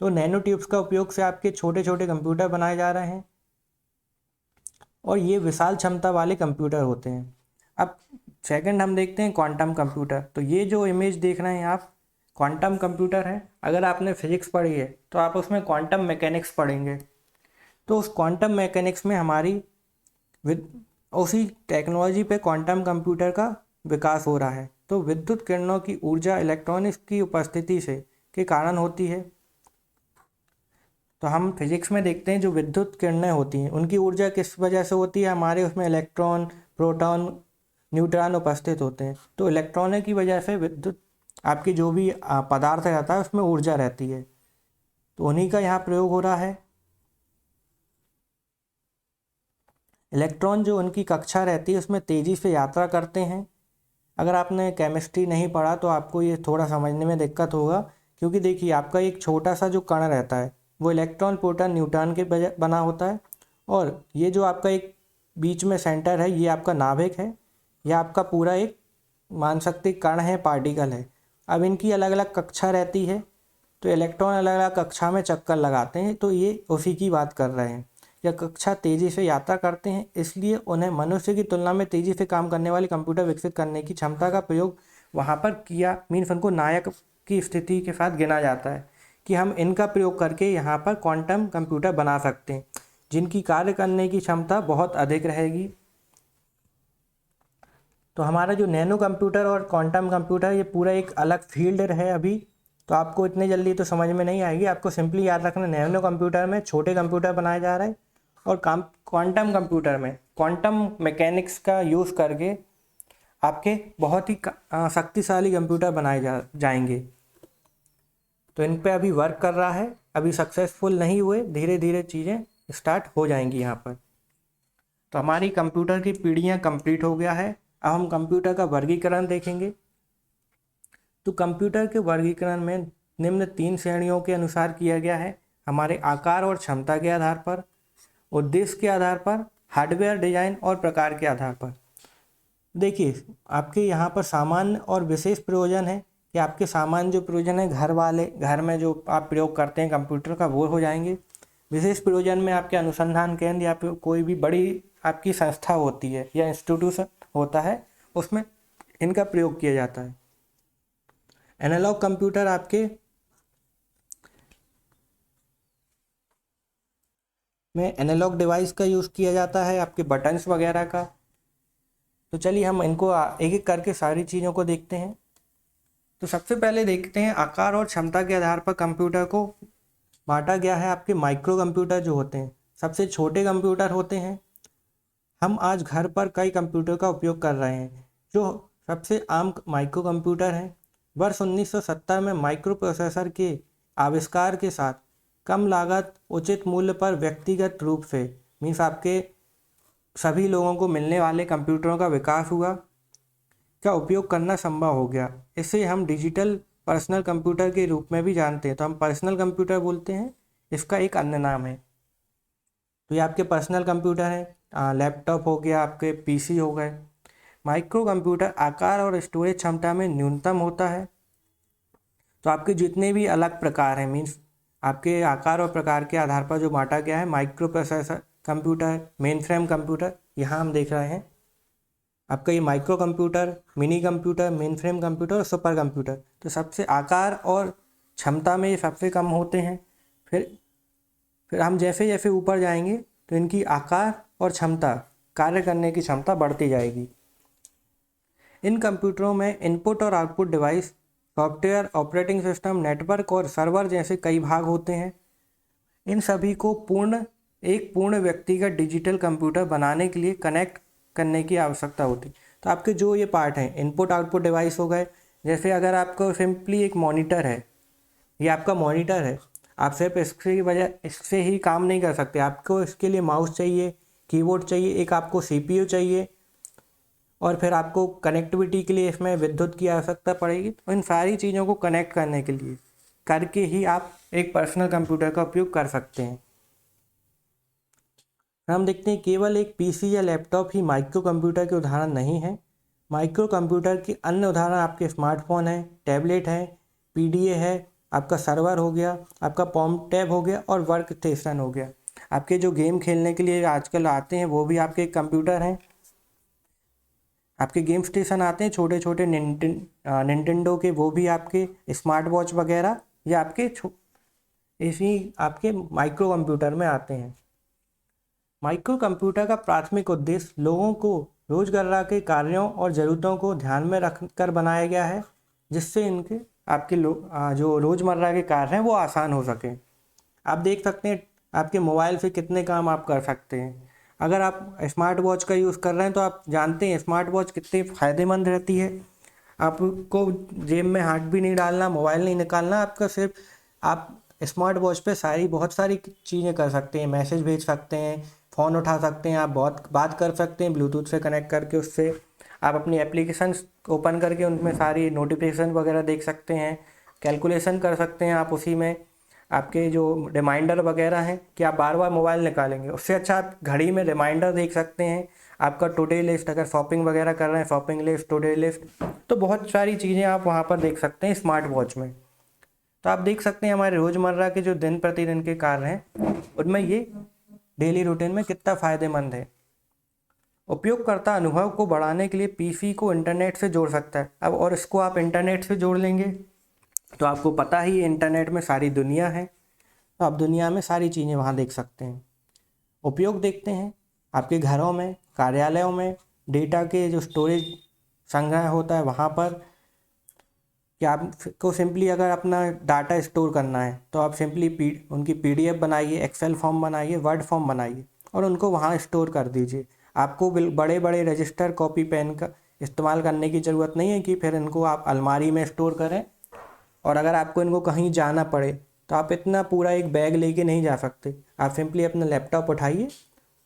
Speaker 1: तो नैनो ट्यूब्स का उपयोग से आपके छोटे छोटे कंप्यूटर बनाए जा रहे हैं और ये विशाल क्षमता वाले कंप्यूटर होते हैं। अब सेकंड हम देखते हैं क्वांटम कंप्यूटर। तो ये जो इमेज देख रहे हैं आप क्वांटम कंप्यूटर है। अगर आपने फिजिक्स पढ़ी है तो आप उसमें क्वांटम मैकेनिक्स पढ़ेंगे। तो उस क्वांटम मैकेनिक्स में हमारी उसी टेक्नोलॉजी पे क्वांटम कंप्यूटर का विकास हो रहा है। तो विद्युत किरणों की ऊर्जा इलेक्ट्रॉनिक्स की उपस्थिति से के कारण होती है। तो हम फिजिक्स में देखते हैं जो विद्युत किरणें होती हैं उनकी ऊर्जा किस वजह से होती है, हमारे उसमें इलेक्ट्रॉन, प्रोटॉन, न्यूट्रॉन उपस्थित होते हैं। तो इलेक्ट्रॉनों की वजह से विद्युत आपकी जो भी पदार्थ रहता है उसमें ऊर्जा रहती है। तो उन्हीं का यहाँ प्रयोग हो रहा है। इलेक्ट्रॉन जो उनकी कक्षा रहती है उसमें तेज़ी से यात्रा करते हैं। अगर आपने केमिस्ट्री नहीं पढ़ा तो आपको ये थोड़ा समझने में दिक्कत होगा, क्योंकि देखिए आपका एक छोटा सा जो कण रहता है वो इलेक्ट्रॉन, प्रोटॉन, न्यूट्रॉन के बना होता है, और ये जो आपका एक बीच में सेंटर है ये आपका नाभिक है, यह आपका पूरा एक मान सकते कण है, पार्टिकल है। अब इनकी अलग अलग कक्षा रहती है तो इलेक्ट्रॉन अलग अलग कक्षा में चक्कर लगाते हैं, तो ये उसी की बात कर रहे हैं। यह कक्षा तेज़ी से यात्रा करते हैं, इसलिए उन्हें मनुष्य की तुलना में तेज़ी से काम करने वाले कंप्यूटर विकसित करने की क्षमता का प्रयोग वहाँ पर किया। मीन्स उनको नायक की स्थिति के साथ गिना जाता है कि हम इनका प्रयोग करके यहाँ पर क्वांटम कंप्यूटर बना सकते हैं, जिनकी कार्य करने की क्षमता बहुत अधिक रहेगी। तो हमारा जो नैनो कंप्यूटर और क्वांटम कंप्यूटर ये पूरा एक अलग फील्ड है अभी, तो आपको इतने जल्दी तो समझ में नहीं आएगी। आपको सिंपली याद रखना, नैनो कंप्यूटर में छोटे कंप्यूटर बनाए जा रहे हैं और क्वांटम कंप्यूटर में क्वांटम मैकेनिक्स का यूज़ करके आपके बहुत ही शक्तिशाली कंप्यूटर बनाए जाएंगे। तो इन पे अभी वर्क कर रहा है, अभी सक्सेसफुल नहीं हुए, धीरे धीरे चीज़ें स्टार्ट हो जाएंगी यहाँ पर। तो हमारी कंप्यूटर की पीढ़ियाँ कंप्लीट हो गया है। अब हम कंप्यूटर का वर्गीकरण देखेंगे। तो कंप्यूटर के वर्गीकरण में निम्न 3 श्रेणियों के अनुसार किया गया है, हमारे आकार और क्षमता के आधार पर, उद्देश्य के आधार पर, हार्डवेयर डिजाइन और प्रकार के आधार पर। देखिए, आपके यहाँ पर सामान्य और विशेष प्रयोजन है कि आपके सामान्य जो प्रयोजन है घर में जो आप प्रयोग करते हैं कंप्यूटर का, वो हो जाएंगे। विशेष प्रयोजन में आपके अनुसंधान केंद्र या फिर कोई भी बड़ी आपकी संस्था होती है या इंस्टीट्यूशन होता है, उसमें इनका प्रयोग किया जाता है। एनालॉग कंप्यूटर आपके में एनालॉग डिवाइस का यूज़ किया जाता है, आपके बटन्स वगैरह का। तो चलिए हम इनको एक एक करके सारी चीज़ों को देखते हैं। तो सबसे पहले देखते हैं आकार और क्षमता के आधार पर कंप्यूटर को बांटा गया है। आपके माइक्रो कंप्यूटर जो होते हैं सबसे छोटे कंप्यूटर होते हैं। हम आज घर पर कई कंप्यूटर का उपयोग कर रहे हैं। जो सबसे आम माइक्रो कंप्यूटर हैं, वर्ष 1970 में माइक्रो प्रोसेसर के आविष्कार के साथ कम लागत उचित मूल्य पर व्यक्तिगत रूप से मीन्स आपके सभी लोगों को मिलने वाले कंप्यूटरों का विकास हुआ, का उपयोग करना संभव हो गया। इसे हम डिजिटल पर्सनल कंप्यूटर के रूप में भी जानते हैं। तो हम पर्सनल कंप्यूटर बोलते हैं, इसका एक अन्य नाम है। तो ये आपके पर्सनल कंप्यूटर हैं, लैपटॉप हो गया, आपके पीसी हो गए। माइक्रो कंप्यूटर आकार और स्टोरेज क्षमता में न्यूनतम होता है। तो आपके जितने भी अलग प्रकार हैं, मीन्स आपके आकार और प्रकार के आधार पर जो बांटा गया है, micro processor computer, main frame computer, यहाँ हम देख रहे हैं आपका ये micro computer, mini computer, main frame computer और सुपर कंप्यूटर। तो सबसे आकार और क्षमता में ये सबसे कम होते हैं। फिर हम जैसे जैसे ऊपर जाएंगे तो इनकी आकार और क्षमता, कार्य करने की क्षमता बढ़ती जाएगी। इन कंप्यूटरों में इनपुट और output device, software, operating system, network और सर्वर जैसे कई भाग होते हैं। इन सभी को एक पूर्ण व्यक्तिगत डिजिटल कंप्यूटर बनाने के लिए कनेक्ट करने की आवश्यकता होती। तो आपके जो ये पार्ट हैं, इनपुट आउटपुट डिवाइस हो गए। जैसे अगर आपको सिंपली एक मॉनिटर है, ये आपका मॉनिटर है, आप सिर्फ इससे ही काम नहीं कर सकते। आपको इसके लिए माउस चाहिए, कीबोर्ड चाहिए, एक आपको सीपीयू चाहिए, और फिर आपको कनेक्टिविटी के लिए इसमें विद्युत की आवश्यकता पड़ेगी। तो इन सारी चीज़ों को कनेक्ट करने के लिए करके ही आप एक पर्सनल कंप्यूटर का उपयोग कर सकते हैं। हम देखते हैं केवल एक पीसी या लैपटॉप ही माइक्रो कंप्यूटर के उदाहरण नहीं है। माइक्रो कंप्यूटर के अन्य उदाहरण आपके स्मार्टफोन हैं, टैबलेट हैं, पीडीए है, आपका सर्वर हो गया, आपका पॉम टैब हो गया और वर्क स्टेशन हो गया। आपके जो गेम खेलने के लिए आजकल आते हैं वो भी आपके कंप्यूटर हैं। आपके गेम स्टेशन आते हैं छोटे छोटे, निंटेंडो के, वो भी आपके स्मार्ट वॉच वगैरह या आपके इसी आपके माइक्रो कंप्यूटर में आते हैं। माइक्रो कंप्यूटर का प्राथमिक उद्देश्य लोगों को रोजमर्रा के कार्यों और ज़रूरतों को ध्यान में रखकर बनाया गया है, जिससे इनके आपके जो रोज़मर्रा के कार्य हैं वो आसान हो सकें। आप देख सकते हैं आपके मोबाइल से कितने काम आप कर सकते हैं। अगर आप स्मार्ट वॉच का यूज़ कर रहे हैं तो आप जानते हैं स्मार्ट वॉच कितनी फ़ायदेमंद रहती है। आपको जेब में हाथ भी नहीं डालना, मोबाइल नहीं निकालना, आपका सिर्फ आप स्मार्ट वॉच पे बहुत सारी चीज़ें कर सकते हैं। मैसेज भेज सकते हैं, फ़ोन उठा सकते हैं, आप बहुत बात कर सकते हैं ब्लूटूथ से कनेक्ट करके। उससे आप अपनी एप्लीकेशंस ओपन करके उनमें सारी नोटिफिकेशन वगैरह देख सकते हैं, कैलकुलेशन कर सकते हैं आप उसी में। आपके जो रिमाइंडर वगैरह हैं कि आप बार बार मोबाइल निकालेंगे, उससे अच्छा आप घड़ी में रिमाइंडर देख सकते हैं। आपका टुडे लिस्ट, अगर शॉपिंग वगैरह कर रहे हैं, शॉपिंग लिस्ट, टुडे लिस्ट, तो बहुत सारी चीज़ें आप वहाँ पर देख सकते हैं स्मार्ट वॉच में। तो आप देख सकते हैं हमारे रोज़मर्रा के जो दिन प्रतिदिन के कार्य हैं उनमें ये डेली रूटीन में कितना फ़ायदेमंद है। उपयोगकर्ता अनुभव को बढ़ाने के लिए पीसी को इंटरनेट से जोड़ सकता है। अब और इसको आप इंटरनेट से जोड़ लेंगे तो आपको पता ही इंटरनेट में सारी दुनिया है, तो आप दुनिया में सारी चीज़ें वहाँ देख सकते हैं। उपयोग देखते हैं आपके घरों में, कार्यालयों में डेटा के जो स्टोरेज संग्रह होता है वहाँ पर, कि आपको सिंपली अगर अपना डाटा स्टोर करना है तो आप सिंपली उनकी पीडीएफ बनाइए, एक्सेल फॉर्म बनाइए, वर्ड फॉर्म बनाइए और उनको वहाँ स्टोर कर दीजिए। आपको बड़े बड़े रजिस्टर, कॉपी, पेन का इस्तेमाल करने की ज़रूरत नहीं है कि फिर इनको आप अलमारी में स्टोर करें, और अगर आपको इनको कहीं जाना पड़े तो आप इतना पूरा एक बैग लेके नहीं जा सकते। आप सिंपली अपना लैपटॉप उठाइए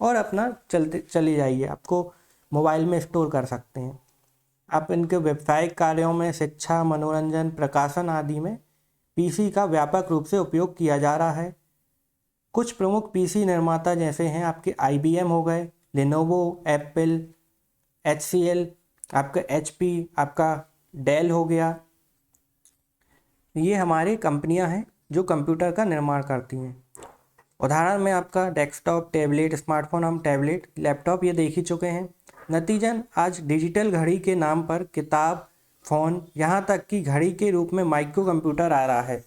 Speaker 1: और अपना चले जाइए, आपको मोबाइल में स्टोर कर सकते हैं। आप इनके व्यावसायिक कार्यों में, शिक्षा, मनोरंजन, प्रकाशन आदि में पीसी का व्यापक रूप से उपयोग किया जा रहा है। कुछ प्रमुख पीसी निर्माता जैसे हैं आपके IBM हो गए, लेनोवो, एप्पल, HCL, आपका HP, आपका डेल हो गया। ये हमारी कंपनियां हैं जो कंप्यूटर का निर्माण करती हैं। उदाहरण में आपका डेस्कटॉप, टैबलेट, स्मार्टफोन, हम टैबलेट, लैपटॉप ये देख ही चुके हैं। नतीजन आज डिजिटल घड़ी के नाम पर किताब, फ़ोन, यहाँ तक कि घड़ी के रूप में माइक्रो कंप्यूटर आ रहा है।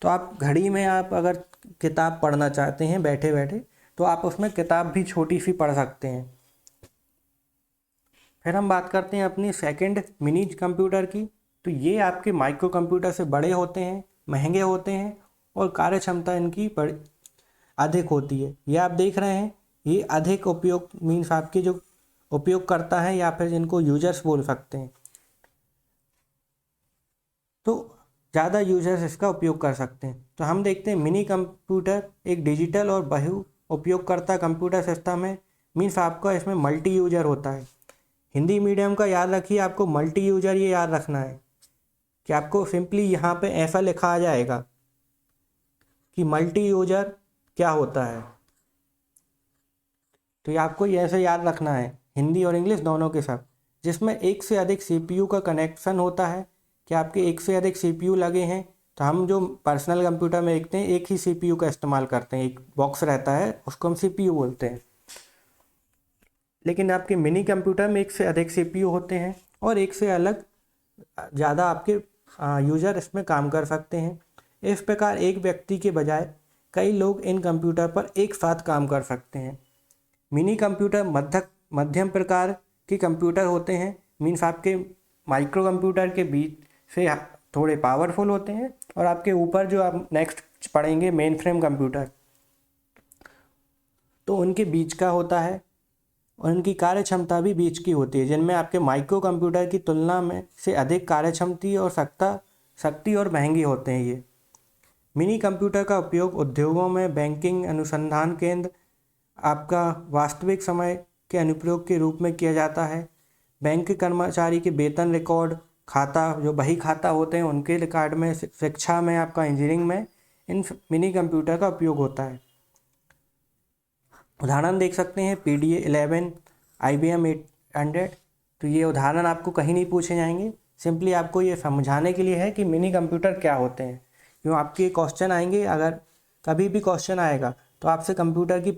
Speaker 1: तो आप घड़ी में आप अगर किताब पढ़ना चाहते हैं बैठे बैठे तो आप उसमें किताब भी छोटी सी पढ़ सकते हैं। फिर हम बात करते हैं अपनी सेकंड मिनी कंप्यूटर की। तो ये आपके माइक्रो कंप्यूटर से बड़े होते हैं, महंगे होते हैं और कार्य क्षमता इनकी अधिक होती है। ये आप देख रहे हैं, ये अधिक उपयोग मीन्स आपके जो उपयोगकर्ता हैं या फिर जिनको यूजर्स बोल सकते हैं, तो ज़्यादा यूजर्स इसका उपयोग कर सकते हैं। तो हम देखते हैं मिनी कंप्यूटर एक डिजिटल और बहु उपयोगकर्ता कंप्यूटर सिस्टम है। मीन्स आपका इसमें मल्टी यूजर होता है। हिंदी मीडियम का याद रखिए, आपको मल्टी यूजर ये याद रखना है कि आपको सिंपली यहाँ पे ऐसा लिखा आ जाएगा कि मल्टी यूजर क्या होता है। तो ये आपको ये ऐसे याद रखना है, हिंदी और इंग्लिश दोनों के साथ, जिसमें एक से अधिक CPU का कनेक्शन होता है। कि आपके एक से अधिक CPU लगे हैं, तो हम जो पर्सनल कंप्यूटर में देखते हैं एक ही CPU का इस्तेमाल करते हैं, एक बॉक्स रहता है उसको हम CPU बोलते हैं। लेकिन आपके मिनी कंप्यूटर में एक से अधिक CPU होते हैं और एक से अलग ज़्यादा आपके यूज़र इसमें काम कर सकते हैं। इस प्रकार एक व्यक्ति के बजाय कई लोग इन कंप्यूटर पर एक साथ काम कर सकते हैं। मिनी कंप्यूटर मध्यम प्रकार के कंप्यूटर होते हैं। मीन्स आपके माइक्रो कंप्यूटर के बीच से थोड़े पावरफुल होते हैं, और आपके ऊपर जो आप नेक्स्ट पढ़ेंगे मेन फ्रेम कंप्यूटर, तो उनके बीच का होता है और उनकी कार्य क्षमता भी बीच की होती है, जिनमें आपके माइक्रो कंप्यूटर की तुलना में से अधिक कार्य क्षमता और शक्ति और महंगी होते हैं। ये मिनी कंप्यूटर का उपयोग उद्योगों में, बैंकिंग, अनुसंधान केंद्र, आपका वास्तविक समय के अनुप्रयोग के रूप में किया जाता है। बैंक के कर्मचारी के वेतन रिकॉर्ड, खाता, जो बही खाता होते हैं उनके रिकॉर्ड में, शिक्षा में, आपका इंजीनियरिंग में इन मिनी कंप्यूटर का उपयोग होता है। उदाहरण देख सकते हैं PDA-11, IBM 800। तो ये उदाहरण आपको कहीं नहीं पूछे जाएंगे, सिंपली आपको ये समझाने के लिए है कि मिनी कंप्यूटर क्या होते हैं। क्यों आपके क्वेश्चन आएंगे, अगर कभी भी क्वेश्चन आएगा तो आपसे कंप्यूटर की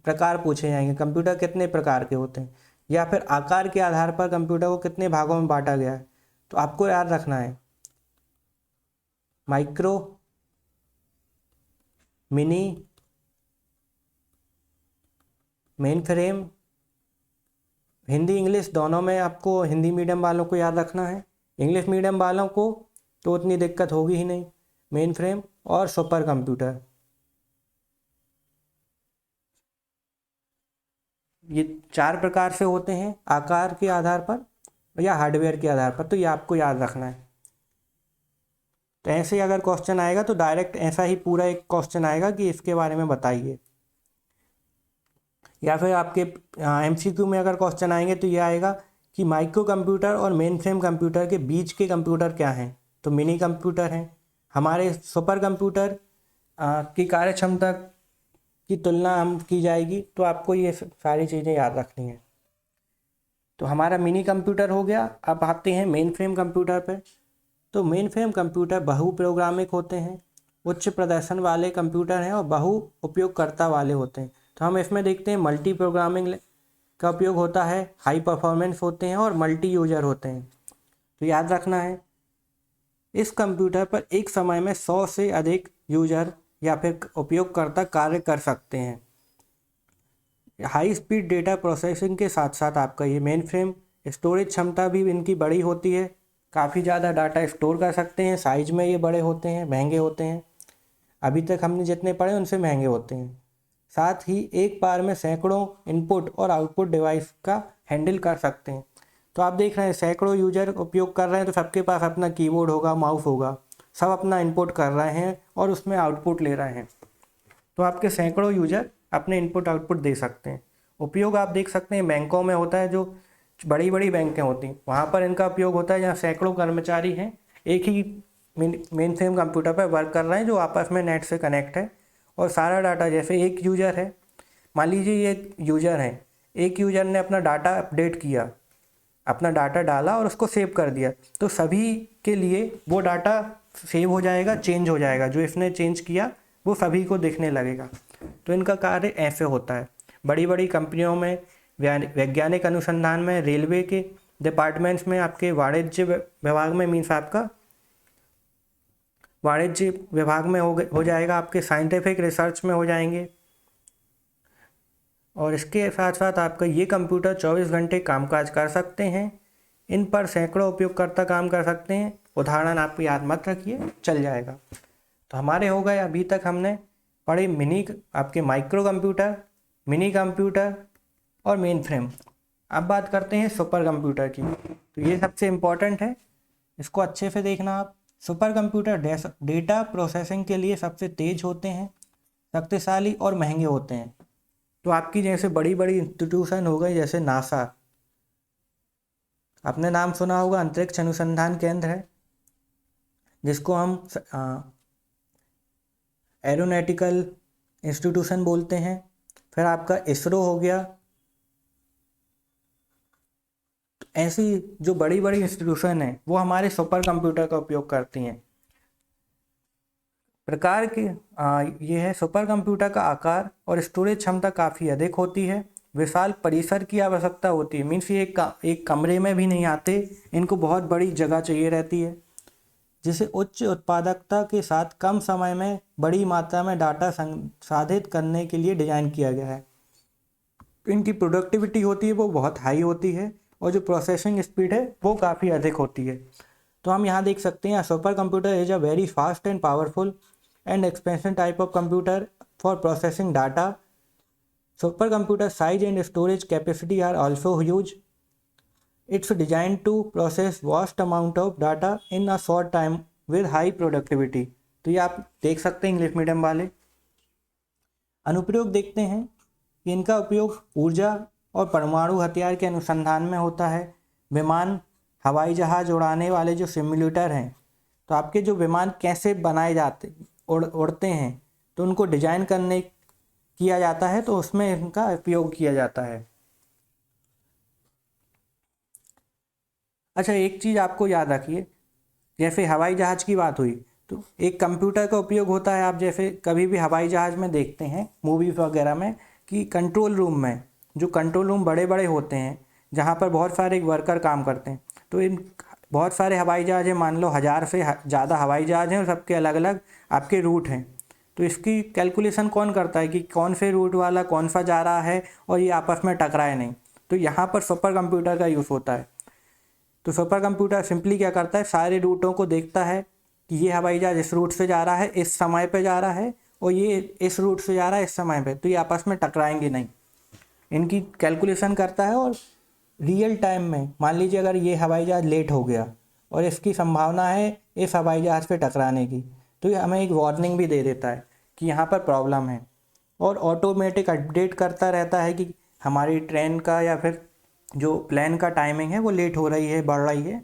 Speaker 1: प्रकार पूछे जाएंगे, कंप्यूटर कितने प्रकार के होते हैं, या फिर आकार के आधार पर कंप्यूटर को कितने भागों में बांटा गया है। तो आपको याद रखना है micro, mini, main frame. Hindi English दोनों में आपको, हिंदी मीडियम वालों को याद रखना है, इंग्लिश मीडियम वालों को तो उतनी दिक्कत होगी ही नहीं। मेन फ्रेम और सुपर कंप्यूटर, ये 4 प्रकार से होते हैं, आकार के आधार पर या हार्डवेयर के आधार पर। तो ये आपको याद रखना है। तो ऐसे अगर क्वेश्चन आएगा तो डायरेक्ट ऐसा ही पूरा एक क्वेश्चन आएगा कि इसके बारे में बताइए, या फिर आपके MCQ में अगर क्वेश्चन आएंगे तो ये आएगा कि माइक्रो कंप्यूटर और मेन फ्रेम कंप्यूटर के बीच के कंप्यूटर क्या हैं। तो मिनी कंप्यूटर हैं। हमारे सुपर कंप्यूटर की कार्य क्षमता की तुलना हम की जाएगी, तो आपको ये सारी चीज़ें याद रखनी है। तो हमारा मिनी कंप्यूटर हो गया। अब आते हैं मेन फ्रेम कंप्यूटर पर। तो मेन फ्रेम कंप्यूटर बहु प्रोग्रामिक होते हैं, उच्च प्रदर्शन वाले कंप्यूटर हैं और बहु उपयोगकर्ता वाले होते हैं। तो हम इसमें देखते हैं मल्टी प्रोग्रामिंग का उपयोग होता है, हाई परफॉर्मेंस होते हैं और मल्टी यूजर होते हैं। तो याद रखना है, इस कंप्यूटर पर एक समय में 100 से अधिक यूजर या फिर उपयोगकर्ता कार्य कर सकते हैं। हाई स्पीड डेटा प्रोसेसिंग के साथ साथ आपका ये मेन फ्रेम स्टोरेज क्षमता भी इनकी बड़ी होती है, काफ़ी ज़्यादा डाटा स्टोर कर सकते हैं, साइज में ये बड़े होते हैं, महंगे होते हैं, अभी तक हमने जितने पढ़े उनसे महंगे होते हैं। साथ ही एक बार में सैकड़ों इनपुट और आउटपुट डिवाइस का हैंडल कर सकते हैं। तो आप देख रहे हैं सैकड़ों यूजर उपयोग कर रहे हैं, तो सबके पास अपना कीबोर्ड होगा, माउस होगा, सब अपना इनपुट कर रहे हैं और उसमें आउटपुट ले रहे हैं। तो आपके सैकड़ों यूजर अपने इनपुट आउटपुट दे सकते हैं। उपयोग आप देख सकते हैं बैंकों में होता है, जो बड़ी बड़ी बैंकें होती हैं वहाँ पर इनका उपयोग होता है, जहाँ सैकड़ों कर्मचारी हैं एक ही मेन फ्रेम कंप्यूटर पर वर्क कर रहे हैं, जो आपस में नेट से कनेक्ट है और सारा डाटा, जैसे एक यूजर है, मान लीजिए ये यूजर है, एक यूजर ने अपना डाटा अपडेट किया, अपना डाटा डाला और उसको सेव कर दिया, तो सभी के लिए वो डाटा सेव हो जाएगा, चेंज हो जाएगा, जो इसने चेंज किया वो सभी को दिखने लगेगा। तो इनका कार्य ऐसे होता है। बड़ी बड़ी कंपनियों में, वैज्ञानिक अनुसंधान में, रेलवे के डिपार्टमेंट्स में, आपके वाणिज्य विभाग में, मीन्स आपका वाणिज्य विभाग में हो जाएगा, आपके साइंटिफिक रिसर्च में हो जाएंगे। और इसके साथ साथ आपका ये कंप्यूटर 24 घंटे कामकाज कर सकते हैं। इन पर सैकड़ों उपयोगकर्ता काम कर सकते हैं। उदाहरण आपको याद मत रखिए, चल जाएगा। तो हमारे हो गए, अभी तक हमने पढ़े आपके माइक्रो कंप्यूटर, मिनी कंप्यूटर और मेन फ्रेम। अब बात करते हैं सुपर कंप्यूटर की। तो ये सबसे इम्पोर्टेंट है, इसको अच्छे से देखना आप। सुपर कंप्यूटर डेटा प्रोसेसिंग के लिए सबसे तेज होते हैं, शक्तिशाली और महंगे होते हैं। तो आपकी जैसे बड़ी बड़ी इंस्टीट्यूशन हो गई, जैसे नासा, आपने नाम सुना होगा, अंतरिक्ष अनुसंधान केंद्र है, जिसको हम एरोनॉटिकल इंस्टीट्यूशन बोलते हैं। फिर आपका इसरो हो गया। तो ऐसी जो बड़ी बड़ी इंस्टीट्यूशन है वो हमारे सुपर कंप्यूटर का उपयोग करती हैं। प्रकार के ये है, सुपर कंप्यूटर का आकार और स्टोरेज क्षमता काफ़ी अधिक होती है। विशाल परिसर की आवश्यकता होती है, मीन्स ये एक कमरे में भी नहीं आते, इनको बहुत बड़ी जगह चाहिए रहती है, जिसे उच्च उत्पादकता के साथ कम समय में बड़ी मात्रा में डाटा संसाधित करने के लिए डिज़ाइन किया गया है। इनकी प्रोडक्टिविटी होती है वो बहुत हाई होती है और जो प्रोसेसिंग स्पीड है वो काफ़ी अधिक होती है। तो हम यहाँ देख सकते हैं, supercomputer is a very fast and powerful and expensive type of computer for processing data. Supercomputer size and storage capacity are also huge. It's designed to process vast amount of data in a short time with high productivity। तो ये आप देख सकते हैं English medium वाले। अनुप्रयोग देखते हैं कि इनका उपयोग ऊर्जा और परमाणु हथियार के अनुसंधान में होता है। विमान, हवाई जहाज़ उड़ाने वाले जो सिम्युलेटर हैं, तो आपके जो विमान कैसे बनाए जाते उड़ते हैं, तो उनको डिजाइन किया जाता है, तो उसमें इनका उपयोग किया जाता है। अच्छा, एक चीज़ आपको याद रखिए, जैसे हवाई जहाज़ की बात हुई, तो एक कंप्यूटर का उपयोग होता है। आप जैसे कभी भी हवाई जहाज़ में देखते हैं मूवीज़ वगैरह में कि कंट्रोल रूम में, जो कंट्रोल रूम बड़े बड़े होते हैं जहाँ पर बहुत सारे वर्कर काम करते हैं, तो इन बहुत सारे हवाई जहाज़ हैं, मान लो 1000 से ज़्यादा हवाई जहाज़ हैं और सबके अलग अलग आपके रूट हैं। तो इसकी कैलकुलेशन कौन करता है कि कौन से रूट वाला कौन सा जा रहा है और ये आपस में टकराए नहीं। तो यहाँ पर सुपर कंप्यूटर का यूज़ होता है। तो सुपर कंप्यूटर सिंपली क्या करता है, सारे रूटों को देखता है कि ये हवाई जहाज़ इस रूट से जा रहा है, इस समय पे जा रहा है, और ये इस रूट से जा रहा है इस समय पे, तो ये आपस में टकराएंगे नहीं। इनकी कैलकुलेशन करता है और रियल टाइम में, मान लीजिए अगर ये हवाई जहाज़ लेट हो गया और इसकी संभावना है इस हवाई जहाज़ पे टकराने की, तो ये हमें एक वार्निंग भी दे देता है कि यहाँ पर प्रॉब्लम है, और ऑटोमेटिक अपडेट करता रहता है कि हमारी ट्रेन का या फिर जो प्लान का टाइमिंग है वो लेट हो रही है, बढ़ रही है।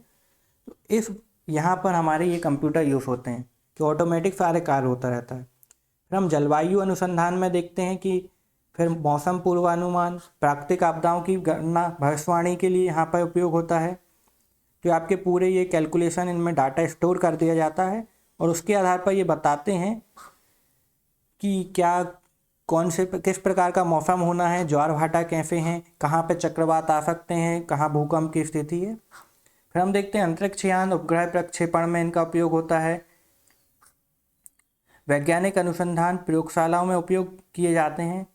Speaker 1: तो इस यहाँ पर हमारे ये कंप्यूटर यूज़ होते हैं कि ऑटोमेटिक सारे कार्य होता रहता है। फिर हम जलवायु अनुसंधान में देखते हैं कि फिर मौसम पूर्वानुमान, प्राकृतिक आपदाओं की गणना, भविष्यवाणी के लिए यहाँ पर उपयोग होता है। तो आपके पूरे ये कैलकुलेशन इनमें डाटा स्टोर कर दिया जाता है और उसके आधार पर ये बताते हैं कि क्या कौन से किस प्रकार का मौसम होना है, ज्वार भाटा कैसे हैं, कहाँ पे चक्रवात आ सकते हैं, कहाँ भूकंप की स्थिति है। फिर हम देखते हैं अंतरिक्ष यान उपग्रह प्रक्षेपण में इनका उपयोग होता है। वैज्ञानिक अनुसंधान प्रयोगशालाओं में उपयोग किए जाते हैं।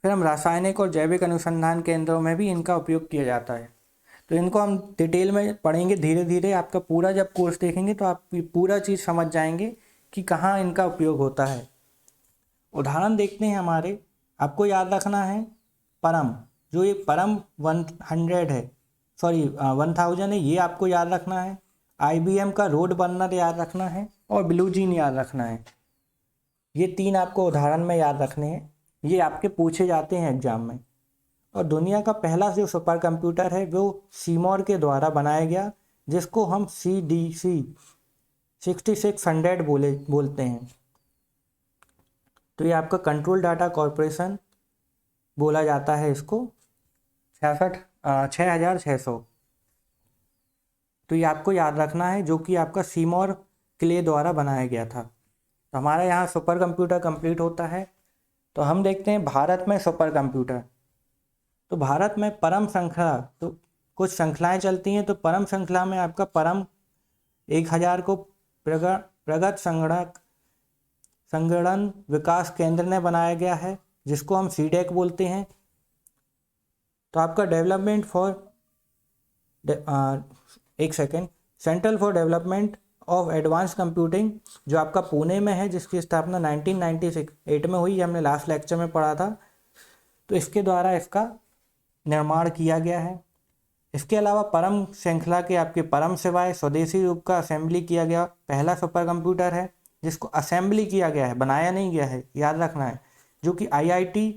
Speaker 1: फिर हम रासायनिक और जैविक अनुसंधान केंद्रों में भी इनका उपयोग किया जाता है। तो इनको हम डिटेल में पढ़ेंगे धीरे धीरे। आपका पूरा जब कोर्स देखेंगे तो आप पूरा चीज़ समझ जाएंगे कि कहाँ इनका उपयोग होता है। उदाहरण देखते हैं हमारे। आपको याद रखना है परम, जो ये परम 100 है, सॉरी 1000 है, ये आपको याद रखना है। IBM का रोड बर्नर याद रखना है और ब्लू जीन याद रखना है। ये 3 आपको उदाहरण में याद रखने हैं, ये आपके पूछे जाते हैं एग्जाम में। और दुनिया का पहला जो सुपर कंप्यूटर है वो सीमोर के द्वारा बनाया गया, जिसको हम CDC 6600 बोलते हैं। तो ये आपका कंट्रोल डाटा कॉरपोरेशन बोला जाता है इसको, 6600। तो ये आपको याद रखना है, जो कि आपका सीमोर क्ले द्वारा बनाया गया था। तो हमारा यहाँ सुपर कंप्यूटर कंप्लीट होता है। तो हम देखते हैं भारत में सुपर कंप्यूटर। तो भारत में परम श्रृंखला, तो कुछ श्रृंखलाएँ चलती हैं। तो परम श्रृंखला में आपका परम 1000 को प्रगत संगणन विकास केंद्र ने बनाया गया है, जिसको हम CDEC बोलते हैं। तो आपका development for central for development of advance computing, जो आपका पुणे में है, जिसकी स्थापना 1998 में हुई, हमने लास्ट लेक्चर में पढ़ा था। तो इसके द्वारा इसका निर्माण किया गया है। इसके अलावा परम श्रृंखला के आपके परम शिवाय स्वदेशी रूप का असेंबली किया गया पहला सुपर कंप्यूटर है, जिसको असेंबली किया गया है, बनाया नहीं गया है, याद रखना है, जो कि IIT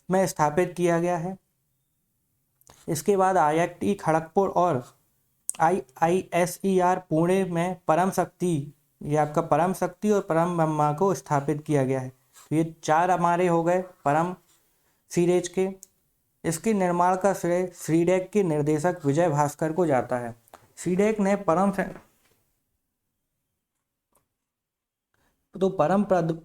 Speaker 1: में स्थापित किया गया है। इसके बाद IIT खड़गपुर और IISER पुणे में परम शक्ति, ये आपका परम शक्ति और परम ब्रह्मा को स्थापित किया गया है। तो ये 4 हमारे हो गए परम सीरीज के। इसके निर्माण का श्रेय CDEC के निर्देशक विजय भास्कर को जाता है। CDEC ने परम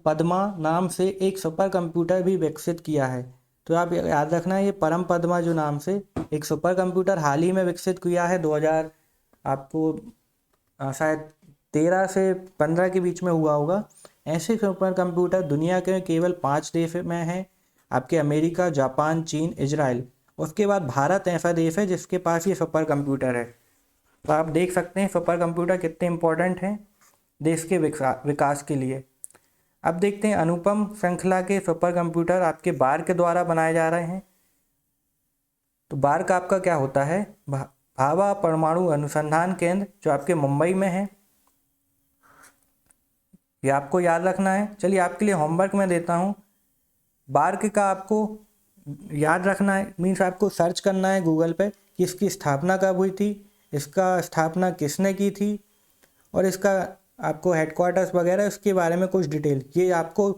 Speaker 1: पद्मा नाम से एक सुपर कंप्यूटर भी विकसित किया है। तो आप याद रखना है, ये परम पद्मा जो नाम से एक सुपर कंप्यूटर हाल ही में विकसित किया है, 2000 आपको शायद 13 से 15 के बीच में हुआ होगा। ऐसे सुपर कंप्यूटर दुनिया के केवल 5 देश में हैं, आपके अमेरिका, जापान, चीन, इजराइल। उसके बाद भारत ऐसा देश है जिसके पास ये सुपर कंप्यूटर है। तो आप देख सकते हैं सुपर कंप्यूटर कितने इम्पोर्टेंट हैं देश के विकास के लिए। अब देखते हैं अनुपम श्रृंखला के सुपर कंप्यूटर आपके बार्क के द्वारा बनाए जा रहे हैं। तो बार्क आपका क्या होता है, भाभा परमाणु अनुसंधान केंद्र, जो आपके मुंबई में है। ये आपको याद रखना है। चलिए आपके लिए होमवर्क मैं देता हूँ। बार्क का आपको याद रखना है, मीन्स आपको सर्च करना है गूगल पे कि इसकी स्थापना कब हुई थी, इसका स्थापना किसने की थी, और इसका आपको हेडक्वार्टर्स वगैरह इसके बारे में कुछ डिटेल ये आपको